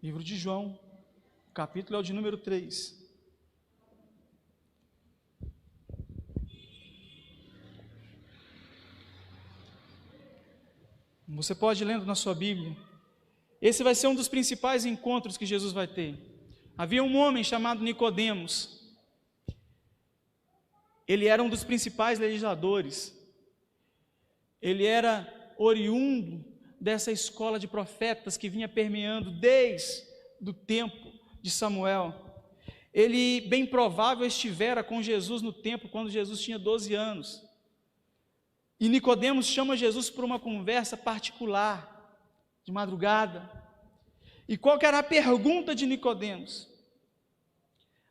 S2: livro de João, o capítulo é o de número 3. Você pode ir lendo na sua Bíblia. Esse vai ser um dos principais encontros que Jesus vai ter. Havia um homem chamado Nicodemos. Ele era um dos principais legisladores. Ele era oriundo dessa escola de profetas que vinha permeando desde o tempo de Samuel. Ele, bem provável, estivera com Jesus no templo quando Jesus tinha 12 anos. E Nicodemos chama Jesus para uma conversa particular, de madrugada. E qual que era a pergunta de Nicodemos?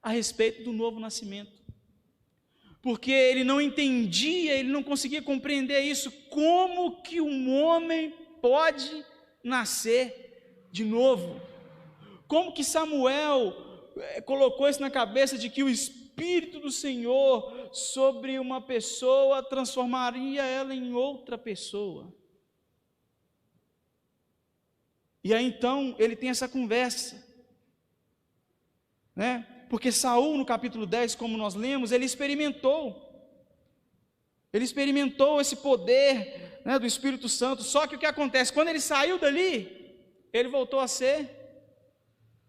S2: A respeito do novo nascimento. Porque ele não entendia, ele não conseguia compreender isso. Como que um homem pode nascer de novo? Como que Samuel colocou isso na cabeça de que o Espírito do Senhor sobre uma pessoa transformaria ela em outra pessoa? E aí então ele tem essa conversa, né? Porque Saul, no capítulo 10, como nós lemos, ele experimentou esse poder, né, do Espírito Santo. Só que o que acontece? Quando ele saiu dali, ele voltou a ser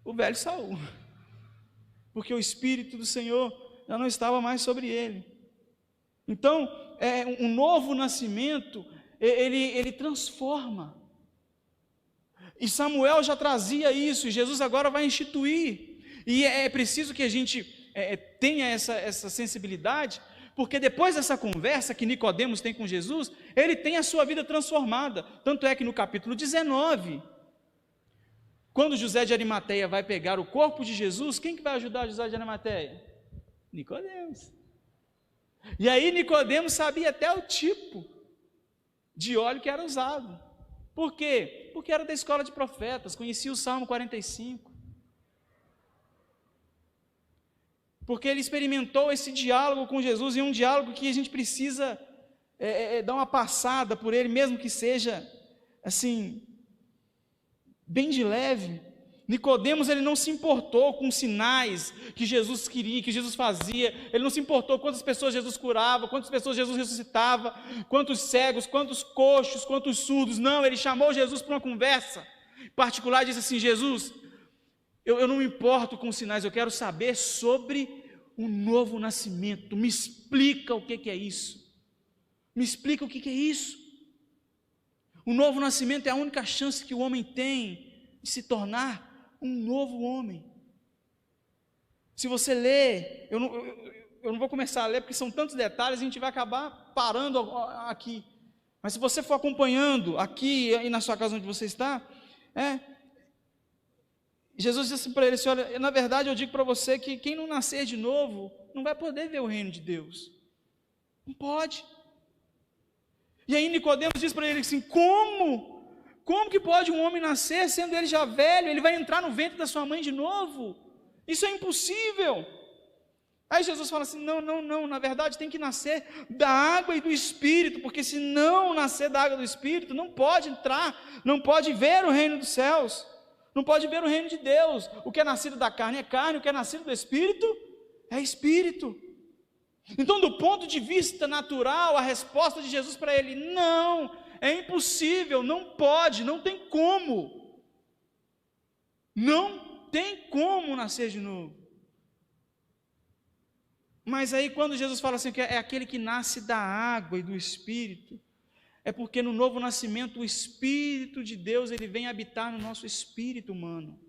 S2: o velho Saul, porque o Espírito do Senhor já não estava mais sobre ele. Então, um novo nascimento, ele transforma. E Samuel já trazia isso, e Jesus agora vai instituir. E é preciso que a gente tenha essa sensibilidade, porque depois dessa conversa que Nicodemos tem com Jesus, ele tem a sua vida transformada. Tanto é que no capítulo 19, quando José de Arimateia vai pegar o corpo de Jesus, quem que vai ajudar José de Arimateia? Nicodemos. E aí Nicodemos sabia até o tipo de óleo que era usado. Por quê? Porque era da escola de profetas, conhecia o Salmo 45. Porque ele experimentou esse diálogo com Jesus, e é um diálogo que a gente precisa dar uma passada por ele, mesmo que seja assim, bem de leve. Nicodemos, ele não se importou com sinais que Jesus queria, que Jesus fazia. Ele não se importou quantas pessoas Jesus curava, quantas pessoas Jesus ressuscitava, quantos cegos, quantos coxos, quantos surdos. Não, ele chamou Jesus para uma conversa particular e disse assim: Jesus, Eu não me importo com os sinais, eu quero saber sobre o novo nascimento. Me explica o que é isso. Me explica o que é isso. O novo nascimento é a única chance que o homem tem de se tornar um novo homem. Se você ler, eu não vou começar a ler porque são tantos detalhes, a gente vai acabar parando aqui. Mas se você for acompanhando aqui e na sua casa onde você está, Jesus disse para ele assim: olha, na verdade eu digo para você que quem não nascer de novo não vai poder ver o reino de Deus. Não pode. E aí Nicodemos diz para ele assim: como? Como que pode um homem nascer sendo ele já velho? Ele vai entrar no ventre da sua mãe de novo? Isso é impossível. Aí Jesus fala assim: não, na verdade tem que nascer da água e do Espírito, porque se não nascer da água e do Espírito, não pode entrar, não pode ver o reino dos céus, não pode ver o reino de Deus. O que é nascido da carne é carne, o que é nascido do Espírito é Espírito. Então, do ponto de vista natural, a resposta de Jesus para ele: não, é impossível, não pode, não tem como. Não tem como nascer de novo. Mas aí quando Jesus fala assim que é aquele que nasce da água e do Espírito, é porque no novo nascimento o Espírito de Deus ele vem habitar no nosso espírito humano.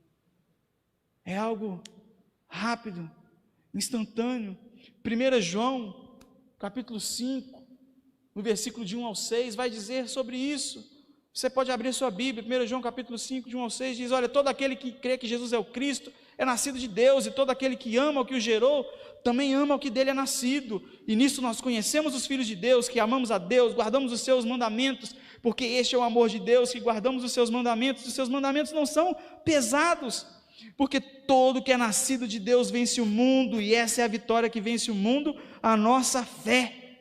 S2: É algo rápido, instantâneo. 1 João, capítulo 5, no versículo de 1 ao 6, vai dizer sobre isso. Você pode abrir sua Bíblia. 1 João capítulo 5, de 1 ao 6, diz: olha, todo aquele que crê que Jesus é o Cristo é nascido de Deus, e todo aquele que ama o que o gerou, também ama o que dele é nascido. E nisso nós conhecemos os filhos de Deus, que amamos a Deus, guardamos os seus mandamentos, porque este é o amor de Deus, que guardamos os seus mandamentos não são pesados, porque todo que é nascido de Deus vence o mundo, e essa é a vitória que vence o mundo, a nossa fé.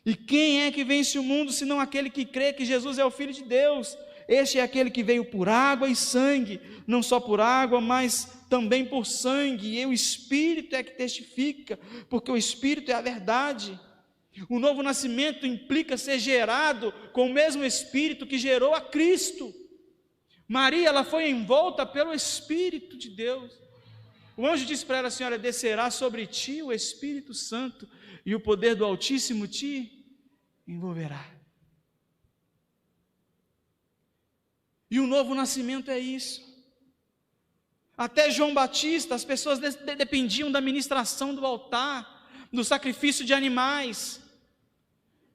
S2: E quem é que vence o mundo, senão aquele que crê que Jesus é o Filho de Deus? Este é aquele que veio por água e sangue, não só por água, mas também por sangue, e o Espírito é que testifica, porque o Espírito é a verdade. O novo nascimento implica ser gerado com o mesmo Espírito que gerou a Cristo. Maria, ela foi envolta pelo Espírito de Deus. O anjo disse para ela assim: olha, descerá sobre ti o Espírito Santo, e o poder do Altíssimo te envolverá. E o novo nascimento é isso. Até João Batista, as pessoas dependiam da ministração do altar, do sacrifício de animais.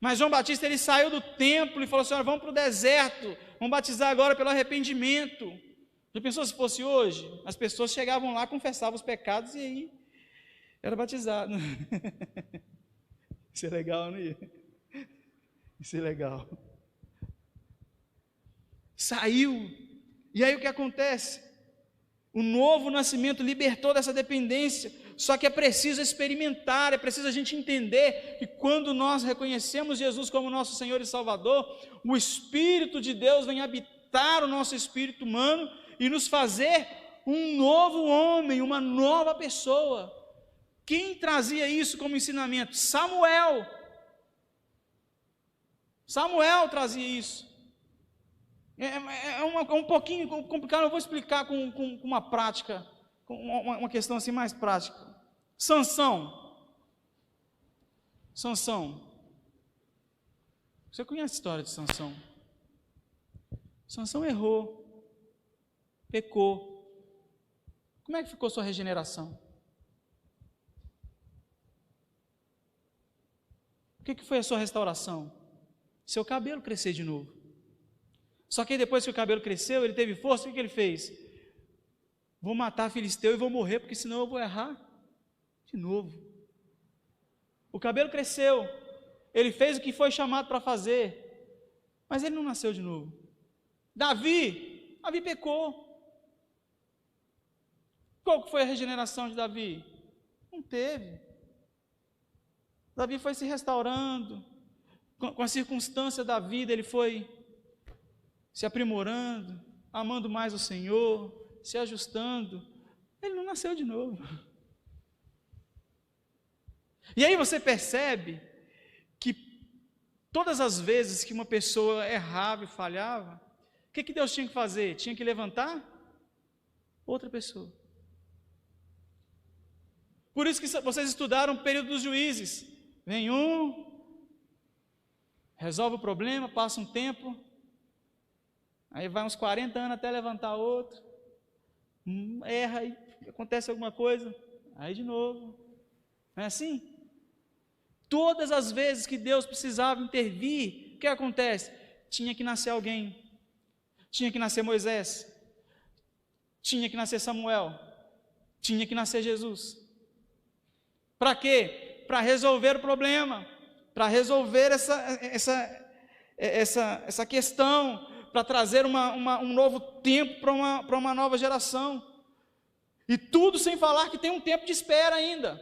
S2: Mas João Batista, ele saiu do templo e falou assim: olha, vamos para o deserto, vamos batizar agora pelo arrependimento. Já pensou se fosse hoje? As pessoas chegavam lá, confessavam os pecados e aí era batizado. Isso é legal, não é? Isso é legal. Saiu. E aí o que acontece? O novo nascimento libertou dessa dependência. Só que é preciso experimentar, é preciso a gente entender que quando nós reconhecemos Jesus como nosso Senhor e Salvador, o Espírito de Deus vem habitar o nosso espírito humano e nos fazer um novo homem, uma nova pessoa. Quem trazia isso como ensinamento? Samuel. Samuel trazia isso. É um pouquinho complicado, eu vou explicar com uma prática, com uma questão assim mais prática. Sansão. Você conhece a história de Sansão? Sansão errou, pecou. Como é que ficou sua regeneração? O que foi a sua restauração? Seu cabelo crescer de novo. Só que depois que o cabelo cresceu, ele teve força, o que ele fez? Vou matar Filisteu e vou morrer, porque senão eu vou errar de novo. O cabelo cresceu, ele fez o que foi chamado para fazer, mas ele não nasceu de novo. Davi pecou. Qual que foi a regeneração de Davi? Não teve. Davi foi se restaurando, com a circunstância da vida, ele foi se aprimorando, amando mais o Senhor, se ajustando. Ele não nasceu de novo. E aí você percebe que todas as vezes que uma pessoa errava e falhava, o que Deus tinha que fazer? Tinha que levantar outra pessoa. Por isso que vocês estudaram o período dos juízes. Vem um, resolve o problema, passa um tempo, aí vai uns 40 anos até levantar outro, erra e acontece alguma coisa, aí de novo. Não é assim? Todas as vezes que Deus precisava intervir, o que acontece? Tinha que nascer alguém, tinha que nascer Moisés, tinha que nascer Samuel, tinha que nascer Jesus. Para quê? Para resolver o problema, para resolver essa questão, para trazer um novo tempo para uma nova geração. E tudo sem falar que tem um tempo de espera ainda.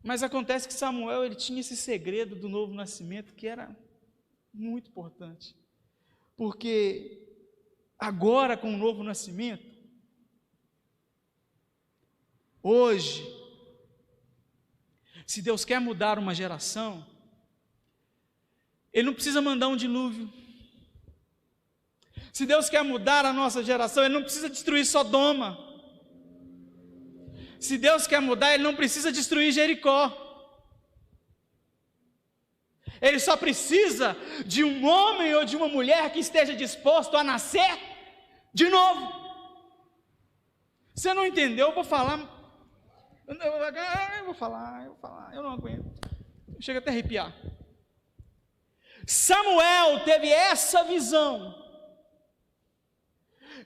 S2: Mas acontece que Samuel, ele tinha esse segredo do novo nascimento que era muito importante. Porque agora com o novo nascimento, hoje, se Deus quer mudar uma geração, Ele não precisa mandar um dilúvio. Se Deus quer mudar a nossa geração, Ele não precisa destruir Sodoma. Se Deus quer mudar, Ele não precisa destruir Jericó. Ele só precisa de um homem ou de uma mulher que esteja disposto a nascer de novo. Você não entendeu? Eu vou falar, eu não aguento. Chega até a arrepiar. Samuel teve essa visão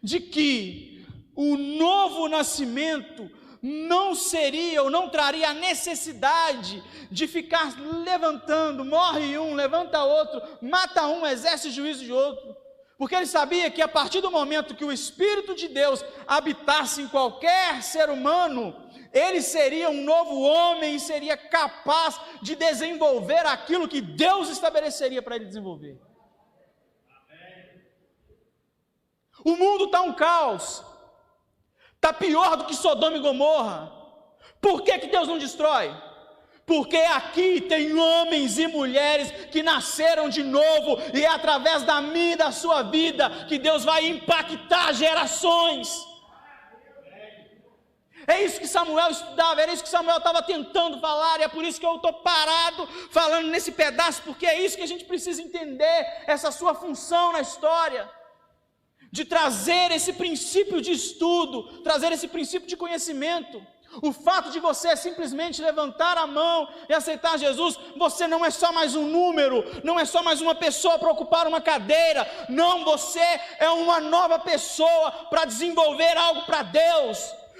S2: de que o novo nascimento não seria ou não traria a necessidade de ficar levantando, morre um, levanta outro, mata um, exerce juízo de outro, porque ele sabia que a partir do momento que o Espírito de Deus habitasse em qualquer ser humano, ele seria um novo homem e seria capaz de desenvolver aquilo que Deus estabeleceria para ele desenvolver. O mundo está um caos, está pior do que Sodoma e Gomorra. Por que Deus não destrói? Porque aqui tem homens e mulheres que nasceram de novo, e é através da minha e da sua vida que Deus vai impactar gerações. É isso que Samuel estudava, era isso que Samuel estava tentando falar, e é por isso que eu estou parado falando nesse pedaço, porque é isso que a gente precisa entender, essa sua função na história, de trazer esse princípio de estudo, trazer esse princípio de conhecimento. O fato de você simplesmente levantar a mão e aceitar Jesus, você não é só mais um número, não é só mais uma pessoa para ocupar uma cadeira, não, você é uma nova pessoa para desenvolver algo para Deus,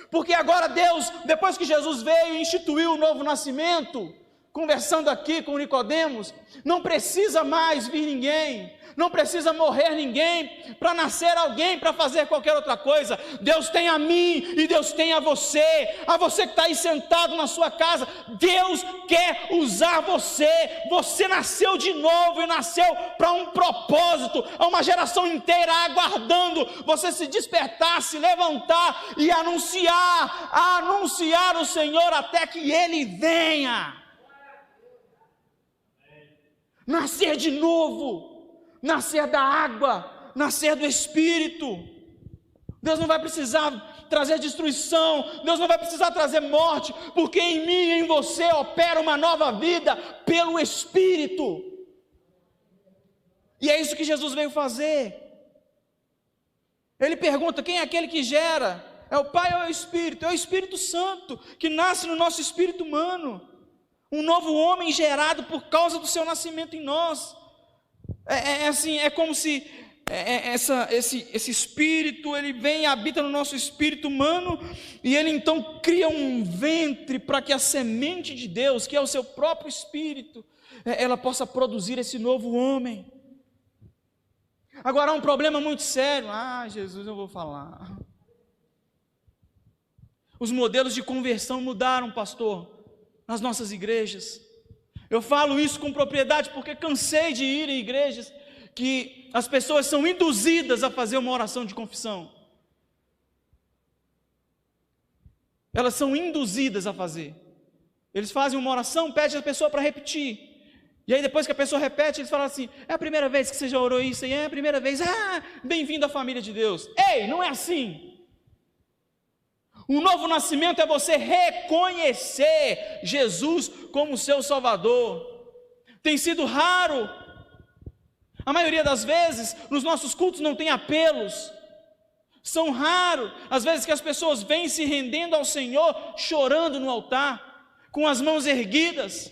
S2: porque agora Deus, depois que Jesus veio e instituiu o novo nascimento, conversando aqui com Nicodemos, não precisa mais vir ninguém, não precisa morrer ninguém para nascer alguém para fazer qualquer outra coisa. Deus tem a mim e Deus tem a você que está aí sentado na sua casa. Deus quer usar você. Você nasceu de novo e nasceu para um propósito. Há uma geração inteira aguardando você se despertar, se levantar e anunciar o Senhor até que Ele venha. Nascer de novo, nascer da água, nascer do Espírito. Deus não vai precisar trazer destruição, Deus não vai precisar trazer morte, porque em mim e em você opera uma nova vida pelo Espírito. E é isso que Jesus veio fazer. Ele pergunta: quem é aquele que gera? É o Pai ou é o Espírito? É o Espírito Santo que nasce no nosso espírito humano, um novo homem gerado por causa do seu nascimento em nós. É como se esse espírito, ele vem e habita no nosso espírito humano, e ele então cria um ventre para que a semente de Deus, que é o seu próprio espírito, ela possa produzir esse novo homem. Agora há um problema muito sério. Jesus, eu vou falar. Os modelos de conversão mudaram, pastor, nas nossas igrejas. Eu falo isso com propriedade porque cansei de ir em igrejas que as pessoas são induzidas a fazer uma oração de confissão. Elas são induzidas a fazer. Eles fazem uma oração, pedem a pessoa para repetir. E aí depois que a pessoa repete, eles falam assim: é a primeira vez que você já orou isso? E é a primeira vez. Bem-vindo à família de Deus. Ei, não é assim. O novo nascimento é você reconhecer Jesus como seu Salvador. Tem sido raro. A maioria das vezes, nos nossos cultos não tem apelos. São raros as vezes que as pessoas vêm se rendendo ao Senhor, chorando no altar, com as mãos erguidas.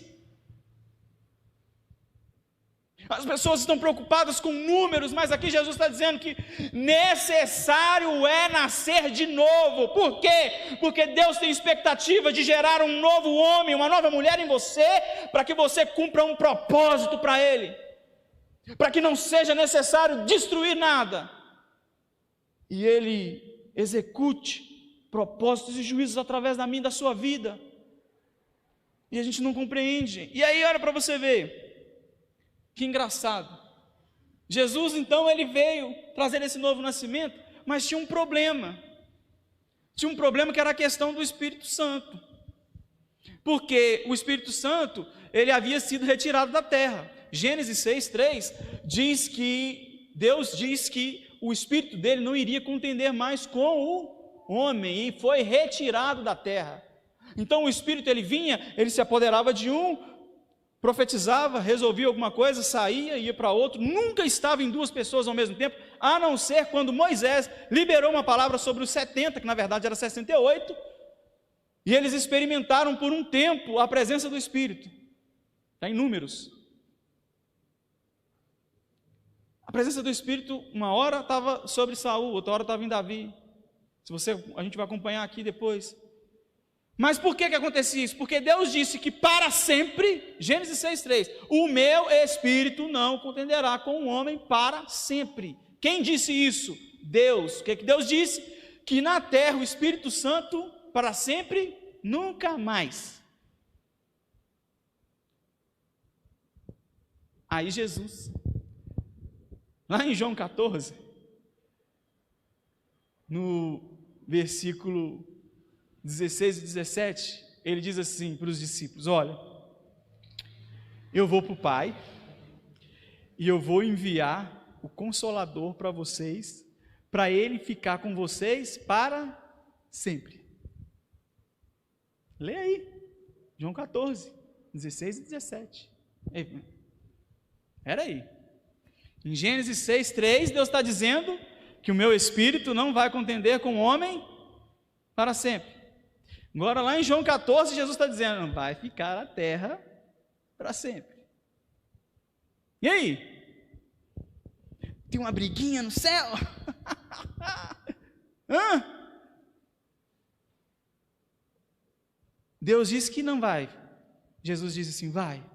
S2: As pessoas estão preocupadas com números, mas aqui Jesus está dizendo que necessário é nascer de novo. Por quê? Porque Deus tem expectativa de gerar um novo homem, uma nova mulher em você, para que você cumpra um propósito para Ele, para que não seja necessário destruir nada, e Ele execute propósitos e juízos através da minha e da sua vida, e a gente não compreende. E aí olha para você ver, que engraçado, Jesus então ele veio trazer esse novo nascimento, mas tinha um problema que era a questão do Espírito Santo, porque o Espírito Santo, ele havia sido retirado da terra. Gênesis 6:3 diz que Deus diz que o Espírito dele não iria contender mais com o homem, e foi retirado da terra. Então o Espírito ele vinha, ele se apoderava de um, profetizava, resolvia alguma coisa, saía, ia para outro, nunca estava em duas pessoas ao mesmo tempo, a não ser quando Moisés liberou uma palavra sobre os 70, que na verdade era 68, e eles experimentaram por um tempo a presença do Espírito. Está em Números. A presença do Espírito, uma hora estava sobre Saul, outra hora estava em Davi. A gente vai acompanhar aqui depois. Mas por que acontecia isso? Porque Deus disse que para sempre, Gênesis 6:3, o meu Espírito não contenderá com o homem para sempre. Quem disse isso? Deus. O que Deus disse? Que na terra o Espírito Santo para sempre, nunca mais. Aí Jesus, lá em João 14, no versículo 16 e 17, ele diz assim para os discípulos: olha, eu vou para o Pai, e eu vou enviar o Consolador para vocês, para Ele ficar com vocês para sempre. Lê aí, João 14, 16 e 17. Era aí. Em Gênesis 6:3, Deus está dizendo que o meu Espírito não vai contender com o homem para sempre. Agora lá em João 14, Jesus está dizendo, vai ficar a terra para sempre. E aí? Tem uma briguinha no céu? Hã? Deus disse que não vai. Jesus disse assim, vai.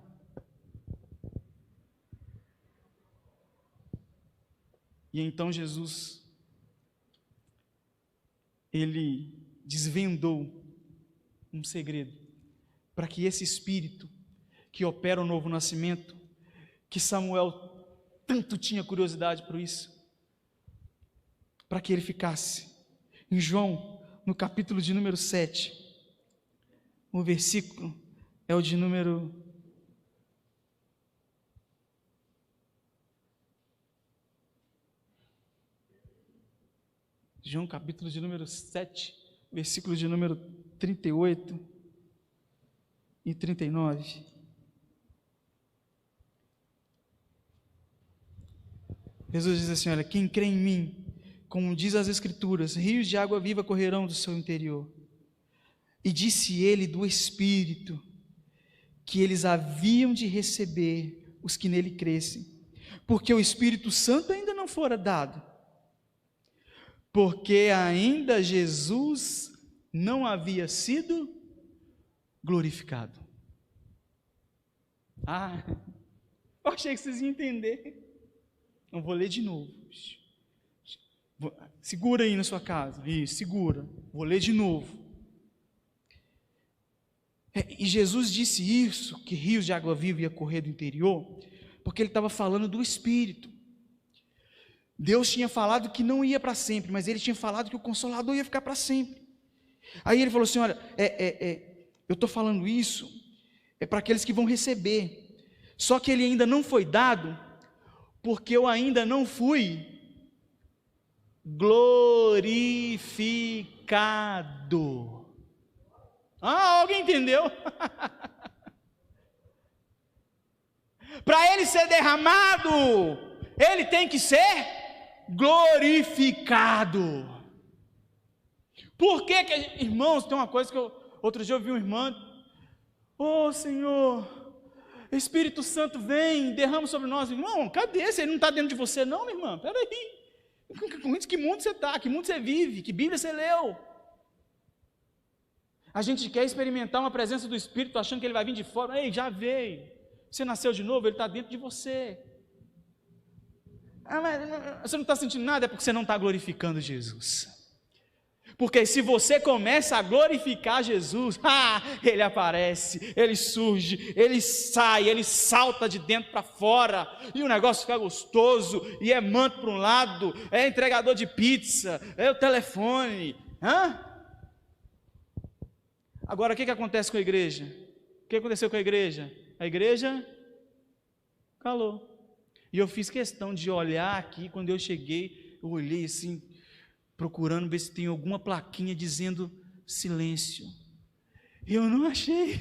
S2: E então Jesus, ele desvendou um segredo, para que esse Espírito que opera o novo nascimento, que Samuel tanto tinha curiosidade por isso, para que ele ficasse. Em João, no capítulo de número 7, o versículo é o de número 7, versículo de número 38 e 39. Jesus diz assim, olha, quem crê em mim, como diz as Escrituras, rios de água viva correrão do seu interior. E disse ele do Espírito, que eles haviam de receber os que nele crescem, porque o Espírito Santo ainda não fora dado, porque ainda Jesus não havia sido glorificado. Eu achei que vocês iam entender. Não vou ler de novo. Segura aí na sua casa. Isso, segura. Vou ler de novo. E Jesus disse isso, que rios de água viva ia correr do interior, porque ele estava falando do Espírito. Deus tinha falado que não ia para sempre, mas ele tinha falado que o Consolador ia ficar para sempre. Aí ele falou assim, olha, eu estou falando isso, é para aqueles que vão receber, só que ele ainda não foi dado, porque eu ainda não fui glorificado. Alguém entendeu? Para ele ser derramado, ele tem que ser glorificado. Por que irmãos, tem uma coisa que outro dia eu vi uma irmã, Senhor, Espírito Santo vem, derrama sobre nós. Irmão, cadê? Ele não está dentro de você não, minha irmã? Peraí, que mundo você está? Que mundo você vive? Que Bíblia você leu? A gente quer experimentar uma presença do Espírito achando que ele vai vir de fora. Ei, já veio. Você nasceu de novo, ele está dentro de você. Mas você não está sentindo nada, é porque você não está glorificando Jesus. Porque se você começa a glorificar Jesus, ele aparece, ele surge, ele sai, ele salta de dentro para fora, e o negócio fica gostoso, e é manto para um lado, é entregador de pizza, é o telefone. Agora, o que acontece com a igreja? O que aconteceu com a igreja? A igreja calou. E eu fiz questão de olhar aqui, quando eu cheguei, eu olhei assim, procurando ver se tem alguma plaquinha dizendo silêncio. Eu não achei.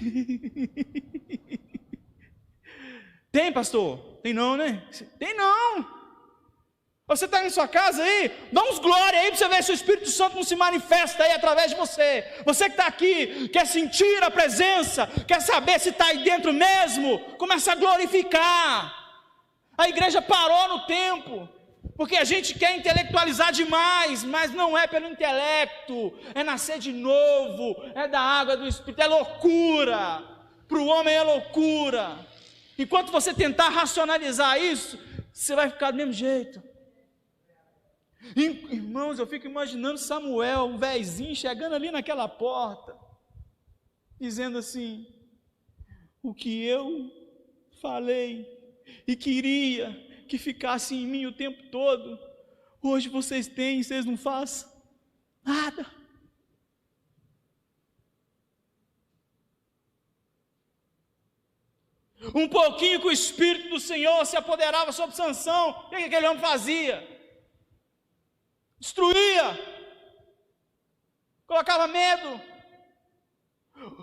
S2: Tem, pastor? Tem não, né? Tem não. Você está em sua casa aí, dá uns glória aí para você ver se o Espírito Santo não se manifesta aí através de você. Você que está aqui, quer sentir a presença, quer saber se está aí dentro mesmo, começa a glorificar. A igreja parou no tempo, porque a gente quer intelectualizar demais, mas não é pelo intelecto, é nascer de novo, é da água do Espírito, é loucura. Para o homem é loucura. Enquanto você tentar racionalizar isso, você vai ficar do mesmo jeito. Irmãos, eu fico imaginando Samuel, um vezinho, chegando ali naquela porta, dizendo assim: o que eu falei e queria que ficasse em mim o tempo todo, hoje vocês têm e vocês não fazem nada. Um pouquinho que o Espírito do Senhor se apoderava sobre Sansão, o que aquele homem fazia? Destruía, colocava medo.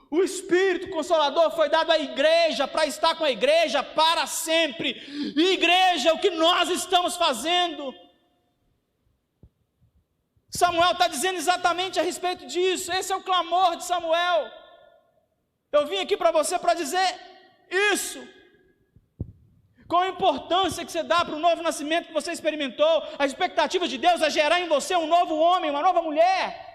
S2: O Espírito Consolador foi dado à igreja, para estar com a igreja para sempre. E igreja, o que nós estamos fazendo? Samuel está dizendo exatamente a respeito disso. Esse é o clamor de Samuel. Eu vim aqui para você para dizer isso. Qual a importância que você dá para o novo nascimento que você experimentou? A expectativa de Deus é gerar em você um novo homem, uma nova mulher.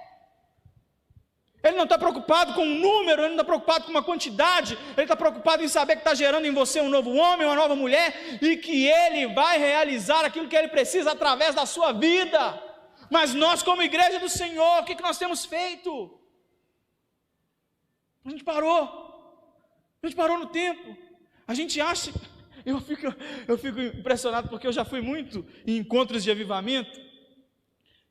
S2: Ele não está preocupado com um número, ele não está preocupado com uma quantidade, ele está preocupado em saber que está gerando em você um novo homem, uma nova mulher, e que ele vai realizar aquilo que ele precisa através da sua vida. Mas nós, como igreja do Senhor, o que nós temos feito? A gente parou no tempo. A gente acha... Eu fico impressionado, porque eu já fui muito em encontros de avivamento,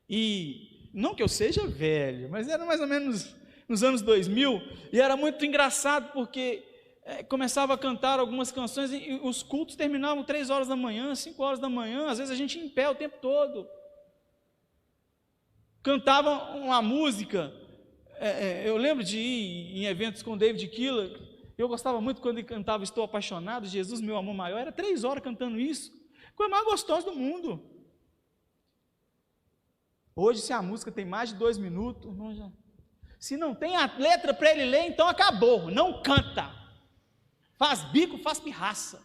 S2: e não que eu seja velho, mas era mais ou menos nos anos 2000, e era muito engraçado, porque começava a cantar algumas canções, e os cultos terminavam 3 horas da manhã, 5 horas da manhã, às vezes a gente em pé o tempo todo, cantava uma música, eu lembro de ir em eventos com David Keeler. Eu gostava muito quando ele cantava Estou Apaixonado, Jesus, meu amor maior. Era 3 horas cantando isso. Coisa mais gostosa do mundo. Hoje, se a música tem mais de 2 minutos, se não tem a letra para ele ler, então acabou. Não canta. Faz bico, faz pirraça.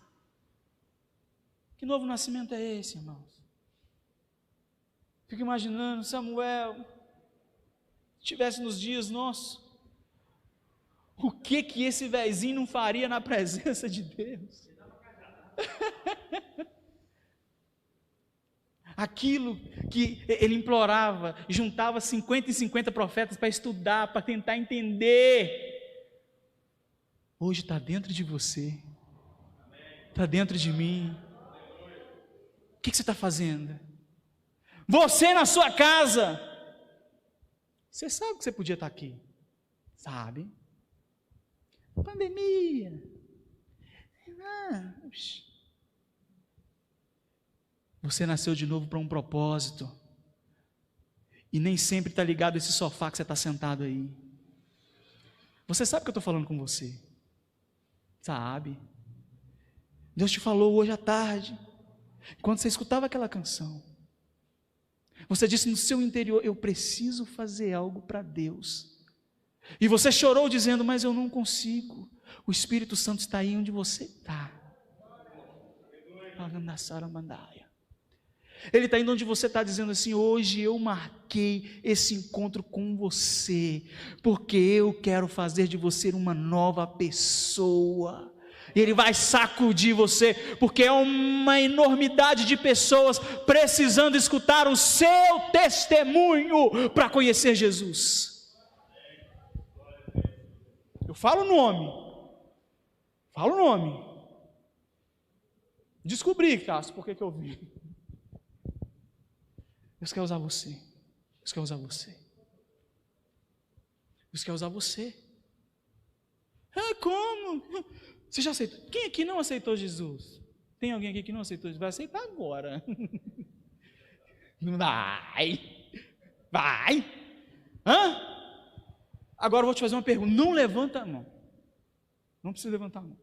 S2: Que novo nascimento é esse, irmãos? Fico imaginando Samuel, se estivesse nos dias nossos, o que esse vezinho não faria na presença de Deus? Aquilo que ele implorava, juntava 50 e 50 profetas para estudar, para tentar entender. Hoje está dentro de você, está dentro de mim. O que você está fazendo? Você na sua casa, você sabe que você podia estar aqui, sabe? Pandemia. Você nasceu de novo para um propósito. E nem sempre está ligado a esse sofá que você está sentado aí. Você sabe que eu estou falando com você? Sabe? Deus te falou hoje à tarde, quando você escutava aquela canção. Você disse no seu interior: eu preciso fazer algo para Deus. E você chorou dizendo: mas eu não consigo. O Espírito Santo está aí onde você está. Ele está indo onde você está, dizendo assim: hoje eu marquei esse encontro com você, porque eu quero fazer de você uma nova pessoa. Ele vai sacudir você, porque é uma enormidade de pessoas precisando escutar o seu testemunho para conhecer Jesus. Eu falo o nome. Descobri, Cássio, por que eu vi. Deus quer usar você. Deus quer usar você. Deus quer usar você. Ah, como? Você já aceitou? Quem aqui não aceitou Jesus? Tem alguém aqui que não aceitou Jesus? Vai aceitar agora. Vai. Hã? Agora eu vou te fazer uma pergunta. Não levanta a mão. Não precisa levantar a mão.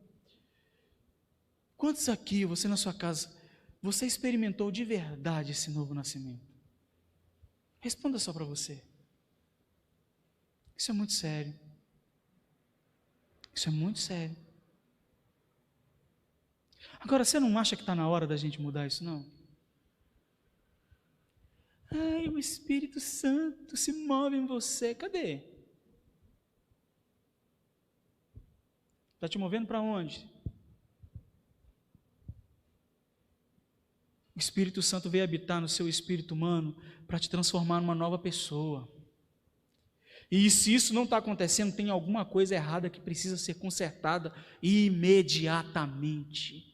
S2: Quantos aqui, você na sua casa, você experimentou de verdade esse novo nascimento? Responda só para você. Isso é muito sério. Isso é muito sério. Agora, você não acha que está na hora da gente mudar isso, não? Ai, o Espírito Santo se move em você. Cadê? Está te movendo para onde? O Espírito Santo veio habitar no seu espírito humano para te transformar numa nova pessoa. E se isso não está acontecendo, tem alguma coisa errada que precisa ser consertada imediatamente.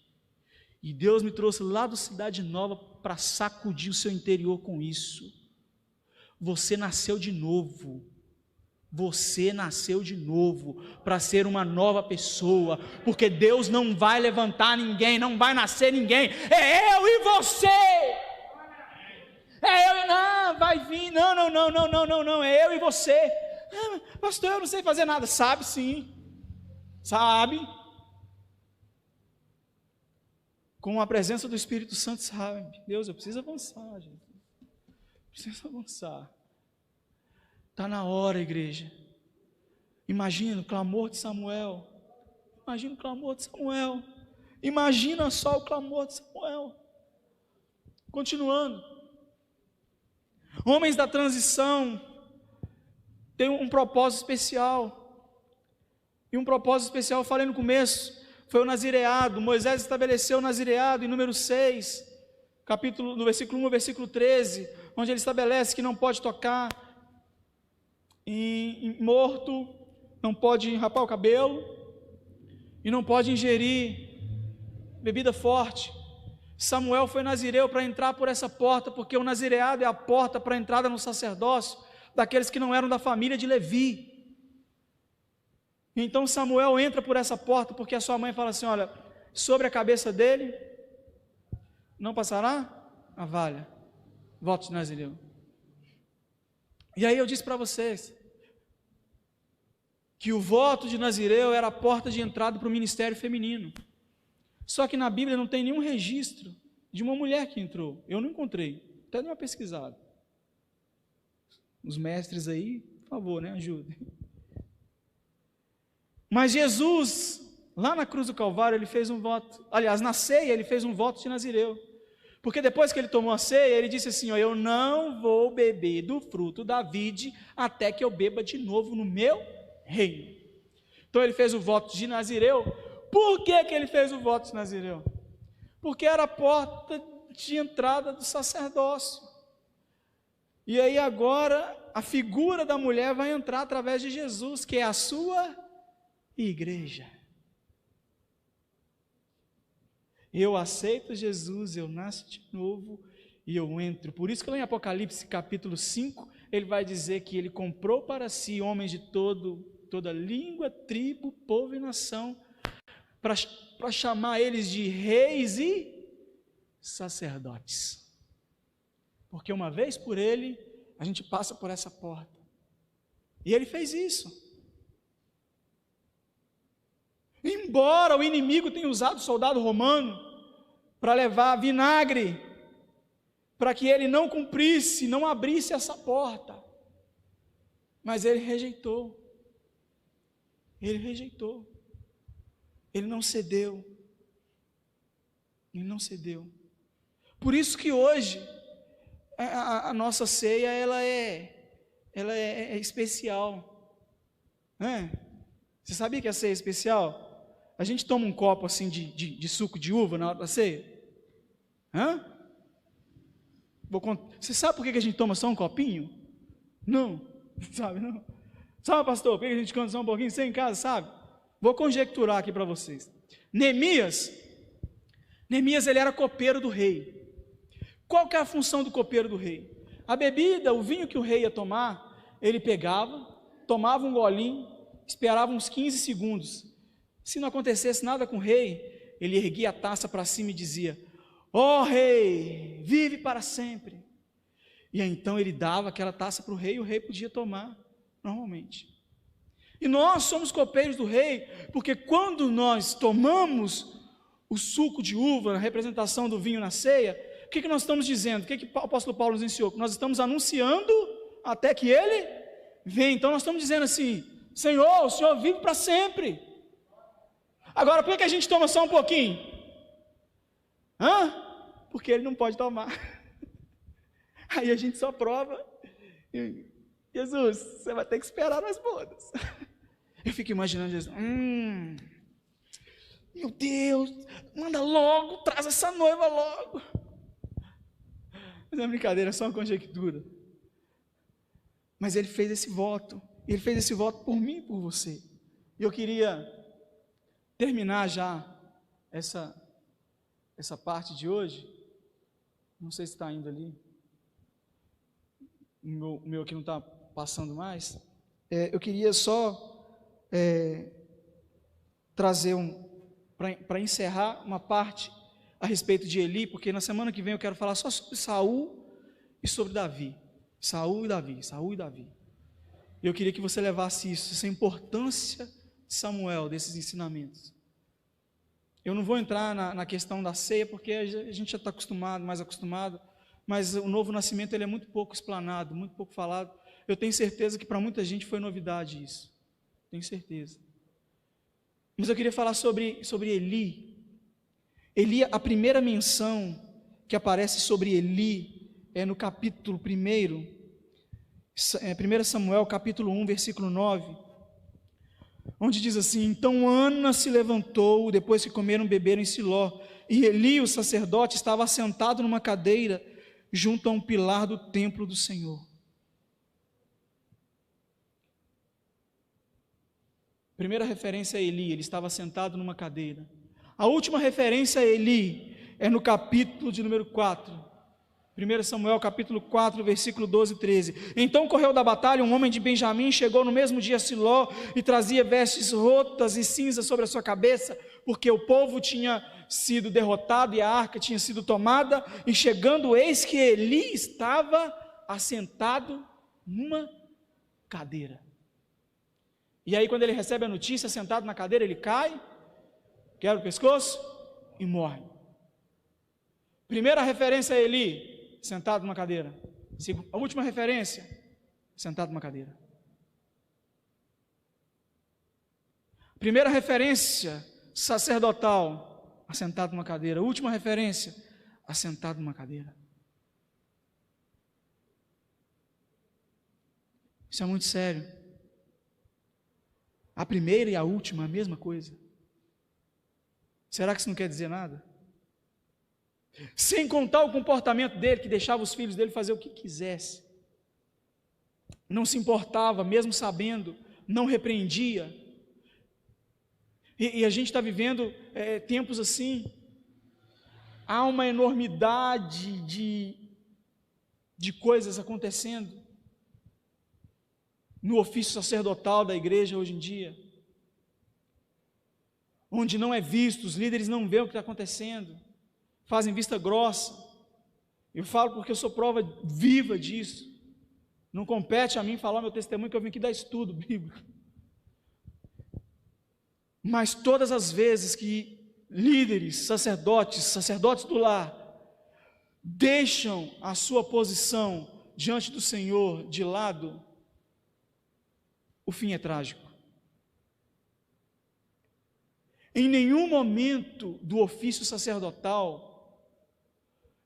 S2: E Deus me trouxe lá do Cidade Nova para sacudir o seu interior com isso. Você nasceu de novo. Você nasceu de novo para ser uma nova pessoa, porque Deus não vai levantar ninguém, não vai nascer ninguém, é eu e você. É eu e não, vai vir, não, é eu e você. Ah, pastor, eu não sei fazer nada. Sabe sim, sabe. Com a presença do Espírito Santo, sabe. Deus, eu preciso avançar, gente. Preciso avançar. Está na hora, igreja. Imagina o clamor de Samuel. Imagina o clamor de Samuel. Imagina só o clamor de Samuel. Continuando. Homens da transição têm um propósito especial. E um propósito especial, eu falei no começo, foi o nazireado. Moisés estabeleceu o nazireado em número 6, no versículo 1 ao versículo 13, onde ele estabelece que não pode tocar em morto, não pode rapar o cabelo e não pode ingerir bebida forte. Samuel foi nazireu para entrar por essa porta, porque o nazireado é a porta para a entrada no sacerdócio daqueles que não eram da família de Levi. Então Samuel entra por essa porta, porque a sua mãe fala assim: olha, sobre a cabeça dele não passará a valha, voto de nazireu. E aí eu disse para vocês que o voto de nazireu era a porta de entrada para o ministério feminino. Só que na Bíblia não tem nenhum registro de uma mulher que entrou. Eu não encontrei, até dei uma pesquisada. Os mestres aí, por favor, né, ajudem. Mas Jesus, lá na cruz do Calvário, ele fez um voto. Aliás, na ceia ele fez um voto de nazireu. Porque depois que ele tomou a ceia, ele disse assim: ó, eu não vou beber do fruto da vide até que eu beba de novo no meu reino. Então ele fez o voto de nazireu. Por que ele fez o voto de nazireu? Porque era a porta de entrada do sacerdócio. E aí agora a figura da mulher vai entrar através de Jesus, que é a sua igreja. Eu aceito Jesus, eu nasço de novo e eu entro. Por isso que lá em Apocalipse capítulo 5, ele vai dizer que ele comprou para si homens de toda língua, tribo, povo e nação, para chamar eles de reis e sacerdotes. Porque uma vez por ele, a gente passa por essa porta. E ele fez isso. Embora o inimigo tenha usado o soldado romano para levar vinagre, para que ele não cumprisse, não abrisse essa porta, mas ele rejeitou. Ele rejeitou. Ele não cedeu. Ele não cedeu. Por isso que hoje a nossa ceia ela é especial. Você sabia que a ceia é especial? A gente toma um copo assim de suco de uva na hora da ceia? Você sabe por que a gente toma só um copinho? Não, sabe não? Sabe, pastor, por que a gente canta só um pouquinho? Você em casa, sabe? Vou conjecturar aqui para vocês. Neemias, ele era copeiro do rei. Qual que é a função do copeiro do rei? A bebida, o vinho que o rei ia tomar, ele pegava, tomava um golinho, esperava uns 15 segundos. Se não acontecesse nada com o rei, ele erguia a taça para cima e dizia: ó rei, vive para sempre. E então ele dava aquela taça para o rei e o rei podia tomar normalmente. E nós somos copeiros do rei, porque quando nós tomamos o suco de uva, a representação do vinho na ceia, o que nós estamos dizendo? O que o apóstolo Paulo nos ensinou? Que nós estamos anunciando até que ele venha. Então nós estamos dizendo assim: Senhor, o Senhor vive para sempre. Agora, por que a gente toma só um pouquinho? Porque ele não pode tomar. Aí a gente só prova. Jesus, você vai ter que esperar nas bodas. Eu fico imaginando Jesus. Meu Deus, manda logo, traz essa noiva logo. Mas não é brincadeira, é só uma conjectura. Mas ele fez esse voto. Ele fez esse voto por mim e por você. E eu queria terminar já essa parte de hoje. Não sei se está indo ali. O meu aqui não está passando mais. Eu queria só trazer para encerrar uma parte a respeito de Eli, porque na semana que vem eu quero falar só sobre Saul e sobre Davi. Saul e Davi. Eu queria que você levasse isso, essa importância de Samuel, desses ensinamentos. Eu não vou entrar na questão da ceia, porque a gente já está mais acostumado, mas o novo nascimento ele é muito pouco explanado, muito pouco falado. Eu tenho certeza que para muita gente foi novidade isso, tenho certeza. Mas eu queria falar sobre Eli. Eli, a primeira menção que aparece sobre Eli é no capítulo 1, 1 Samuel, capítulo 1, versículo 9, onde diz assim: então Ana se levantou, depois que comeram e beberam em Siló, e Eli, o sacerdote, estava assentado numa cadeira, junto a um pilar do templo do Senhor. Primeira referência a Eli, ele estava sentado numa cadeira. A última referência a Eli é no capítulo de número 4, 1 Samuel capítulo 4, versículo 12 e 13. Então correu da batalha um homem de Benjamim, chegou no mesmo dia a Siló e trazia vestes rotas e cinzas sobre a sua cabeça, porque o povo tinha sido derrotado e a arca tinha sido tomada, e chegando eis que Eli estava assentado numa cadeira. E aí quando ele recebe a notícia, sentado na cadeira, ele cai, quebra o pescoço e morre. Primeira referência a Eli, sentado numa cadeira. A última referência, sentado numa cadeira. Primeira referência, sacerdotal, assentado numa cadeira. Última referência, assentado numa cadeira. Isso é muito sério. A primeira e a última, a mesma coisa. Será que isso não quer dizer nada? Sem contar o comportamento dele, que deixava os filhos dele fazer o que quisesse. Não se importava, mesmo sabendo, não repreendia. E a gente está vivendo tempos assim. Há uma enormidade de coisas acontecendo no ofício sacerdotal da igreja hoje em dia, onde não é visto, os líderes não veem o que está acontecendo, fazem vista grossa. Eu falo porque eu sou prova viva disso. Não compete a mim falar meu testemunho, que eu vim aqui dar estudo bíblico. Mas todas as vezes que líderes, sacerdotes do lar, deixam a sua posição diante do Senhor de lado, o fim é trágico. Em nenhum momento do ofício sacerdotal,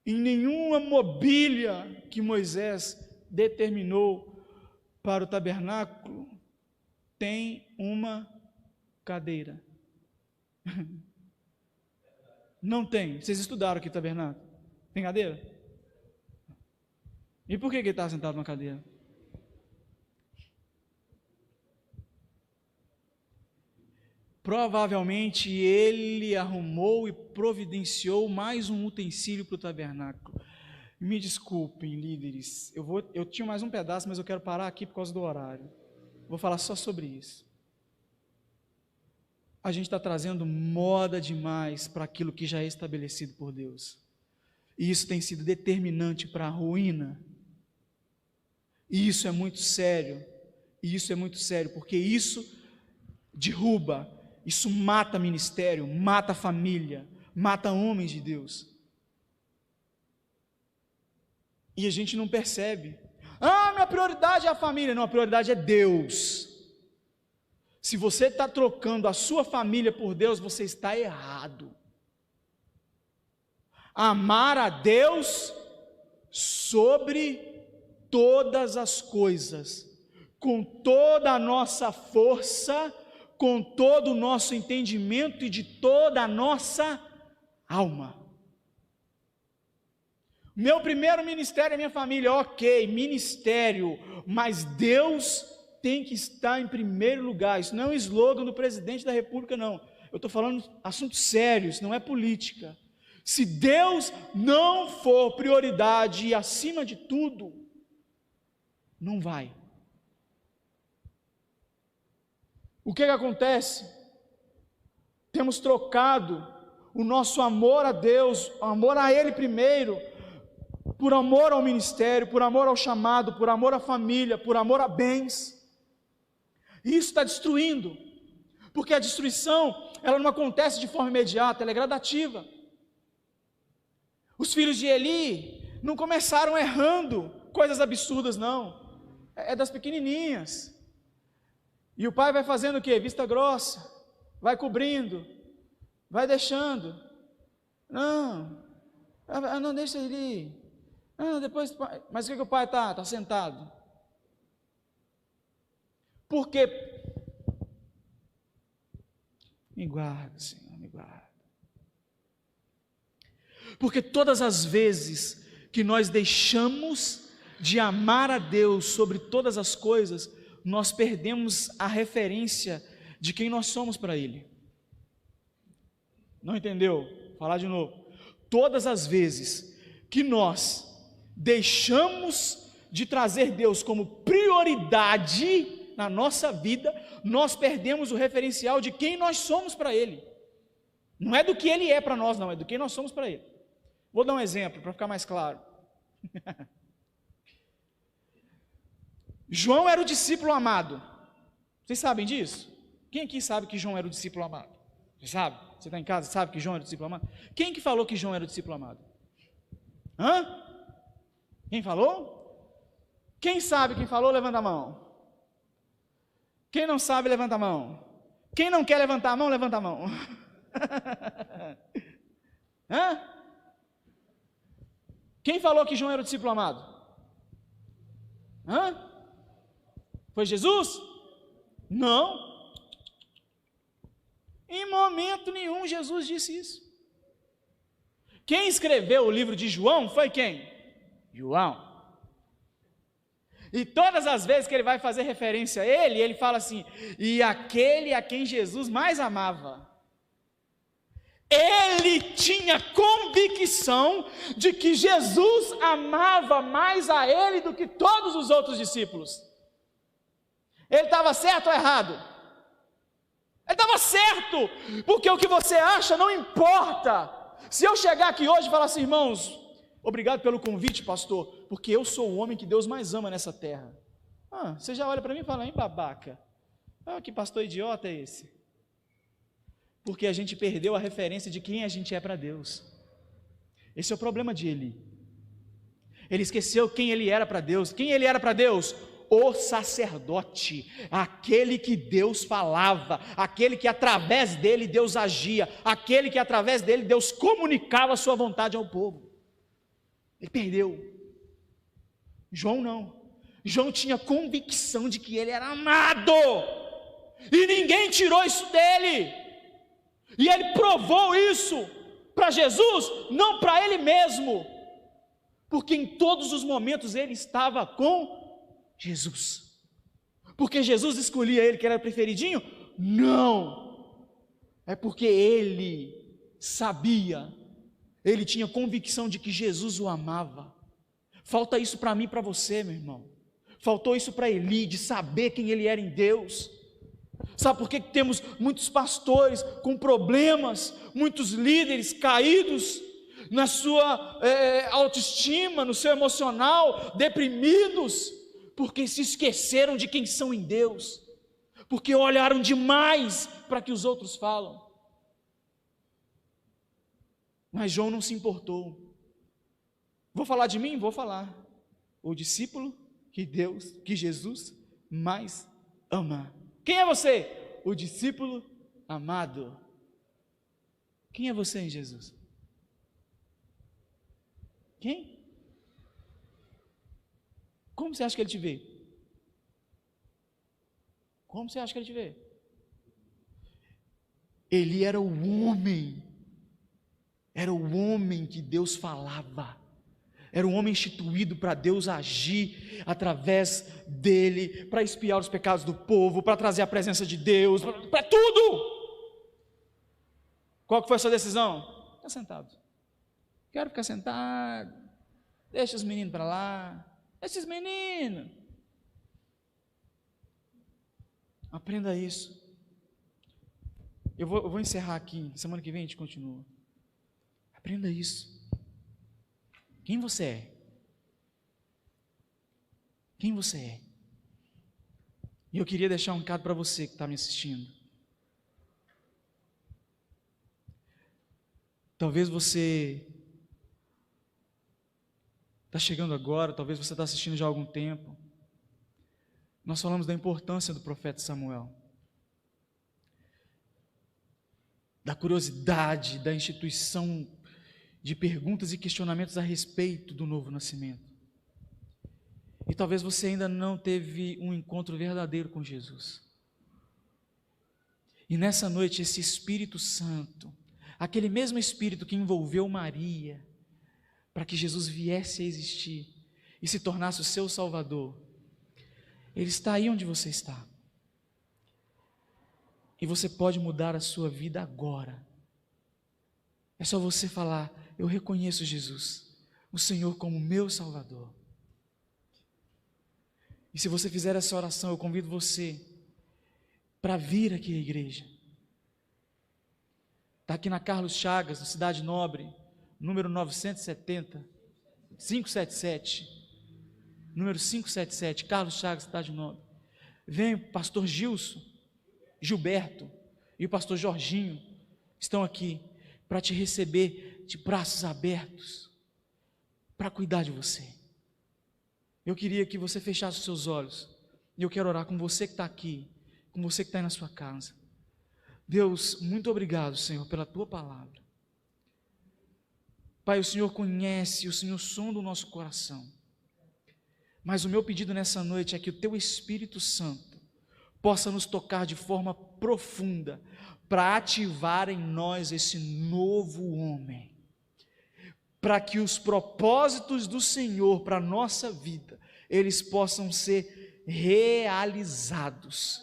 S2: em nenhuma mobília que Moisés determinou para o tabernáculo, tem uma cadeira. Não tem. Vocês estudaram aqui tabernáculo? Tem cadeira? E por que ele está sentado numa cadeira? Provavelmente ele arrumou e providenciou mais um utensílio para o tabernáculo. Me desculpem, líderes, eu tinha mais um pedaço, mas eu quero parar aqui por causa do horário. Vou falar só sobre isso. A gente está trazendo moda demais para aquilo que já é estabelecido por Deus. E isso tem sido determinante para a ruína. E isso é muito sério. E isso é muito sério, porque isso derruba, isso mata ministério, mata família, mata homens de Deus. E a gente não percebe. Minha prioridade é a família. Não, a prioridade é Deus. Se você está trocando a sua família por Deus, você está errado. Amar a Deus sobre todas as coisas, com toda a nossa força, com todo o nosso entendimento e de toda a nossa alma. Meu primeiro ministério é minha família, ok, ministério, mas Deus tem que estar em primeiro lugar. Isso não é um slogan do presidente da república, não. Eu estou falando assuntos sérios, não é política. Se Deus não for prioridade e acima de tudo, não vai. O que acontece? Temos trocado o nosso amor a Deus, amor a Ele primeiro, por amor ao ministério, por amor ao chamado, por amor à família, por amor a bens. E isso está destruindo, porque a destruição, ela não acontece de forma imediata, ela é gradativa. Os filhos de Eli não começaram errando coisas absurdas, não. É das pequenininhas. E o pai vai fazendo o quê? Vista grossa, vai cobrindo, vai deixando. Não deixa ele ir. Depois, mas o que o pai está? Está sentado. Por quê? Me guarda, Senhor, me guarda. Porque todas as vezes que nós deixamos de amar a Deus sobre todas as coisas, nós perdemos a referência de quem nós somos para Ele. Não entendeu? Vou falar de novo. Todas as vezes que nós deixamos de trazer Deus como prioridade na nossa vida, nós perdemos o referencial de quem nós somos para Ele. Não é do que Ele é para nós, não, é do que nós somos para Ele. Vou dar um exemplo para ficar mais claro. João era o discípulo amado. Vocês sabem disso? Quem aqui sabe que João era o discípulo amado? Você sabe? Você está em casa, sabe que João era o discípulo amado? Quem que falou que João era o discípulo amado? Quem falou? Quem sabe quem falou, levanta a mão. Quem não sabe, levanta a mão. Quem não quer levantar a mão, levanta a mão. Quem falou que João era o discípulo amado? Foi Jesus? Não. Em momento nenhum Jesus disse isso. Quem escreveu o livro de João foi quem? João. E todas as vezes que ele vai fazer referência a ele, ele fala assim: e aquele a quem Jesus mais amava. Ele tinha convicção de que Jesus amava mais a ele do que todos os outros discípulos. Ele estava certo ou errado? Ele estava certo, porque o que você acha não importa. Se eu chegar aqui hoje e falar assim: irmãos, Obrigado pelo convite, pastor, porque eu sou o homem que Deus mais ama nessa terra. Você já olha para mim e fala, hein, babaca? Que pastor idiota é esse? Porque a gente perdeu a referência de quem a gente é para Deus. Esse é o problema de Eli. Ele esqueceu quem ele era para Deus. Quem ele era para Deus? O sacerdote, aquele que Deus falava, aquele que através dele Deus agia, aquele que através dele Deus comunicava a sua vontade ao povo. Ele perdeu. João não. João tinha convicção de que ele era amado, e ninguém tirou isso dele, e ele provou isso para Jesus, não para ele mesmo, porque em todos os momentos ele estava com Jesus. Porque Jesus escolhia ele que era preferidinho? Não, é porque ele sabia, ele tinha convicção de que Jesus o amava. Falta isso para mim e para você, meu irmão. Faltou isso para Eli, de saber quem ele era em Deus. Sabe por que temos muitos pastores com problemas, muitos líderes caídos na sua autoestima, no seu emocional, deprimidos? Porque se esqueceram de quem são em Deus, porque olharam demais para que os outros falam. Mas João não se importou. Vou falar de mim? Vou falar. O discípulo que Jesus mais ama. Quem é você? O discípulo amado. Quem é você em Jesus? Quem? Como você acha que ele te vê? Como você acha que ele te vê? Ele era o homem que Deus falava. Era um homem instituído para Deus agir através dele, para expiar os pecados do povo, para trazer a presença de Deus, para tudo. Qual que foi a sua decisão? Ficar sentado. Quero ficar sentado. Deixa os meninos para lá. Esses meninos. Aprenda isso. Eu vou encerrar aqui. Semana que vem a gente continua. Aprenda isso. Quem você é? Quem você é? E eu queria deixar um recado para você que está me assistindo. Talvez você está chegando agora, talvez você está assistindo já há algum tempo. Nós falamos da importância do profeta Samuel, da curiosidade, da instituição de perguntas e questionamentos a respeito do novo nascimento. E talvez você ainda não teve um encontro verdadeiro com Jesus. E nessa noite, esse Espírito Santo, aquele mesmo Espírito que envolveu Maria, para que Jesus viesse a existir e se tornasse o seu Salvador, ele está aí onde você está. E você pode mudar a sua vida agora. É só você falar: eu reconheço Jesus, o Senhor, como meu Salvador. E se você fizer essa oração, eu convido você para vir aqui à igreja. Está aqui na Carlos Chagas, na Cidade Nobre, número 577, número 577, Carlos Chagas, Cidade Nobre. Vem o pastor Gilberto e o pastor Jorginho, estão aqui para te receber de braços abertos, para cuidar de você. Eu queria que você fechasse os seus olhos, e eu quero orar com você que está aqui, com você que está aí na sua casa. Deus, muito obrigado, Senhor, pela Tua palavra. Pai, o Senhor conhece, o Senhor sonda o nosso coração, mas o meu pedido nessa noite é que o Teu Espírito Santo possa nos tocar de forma profunda, para ativar em nós esse novo homem, para que os propósitos do Senhor para a nossa vida, eles possam ser realizados,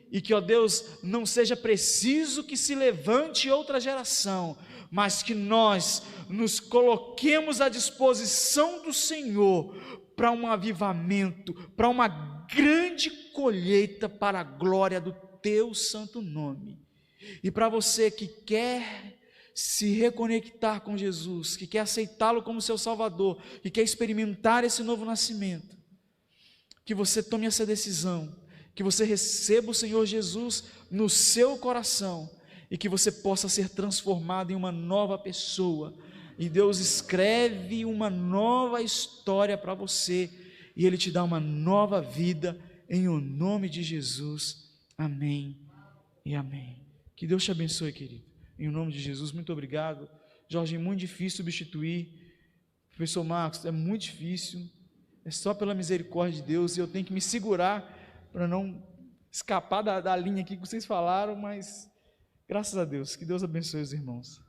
S2: e que, ó Deus, não seja preciso que se levante outra geração, mas que nós nos coloquemos à disposição do Senhor, para um avivamento, para uma grande colheita para a glória do Teu santo nome. E para você que quer se reconectar com Jesus, que quer aceitá-lo como seu Salvador, que quer experimentar esse novo nascimento, que você tome essa decisão, que você receba o Senhor Jesus no seu coração e que você possa ser transformado em uma nova pessoa. E Deus escreve uma nova história para você e Ele te dá uma nova vida em o nome de Jesus. Amém e amém. Que Deus te abençoe, querido. Em nome de Jesus, muito obrigado. Jorge, é muito difícil substituir. Professor Marcos, é muito difícil. É só pela misericórdia de Deus e eu tenho que me segurar para não escapar da linha aqui que vocês falaram, mas graças a Deus. Que Deus abençoe os irmãos.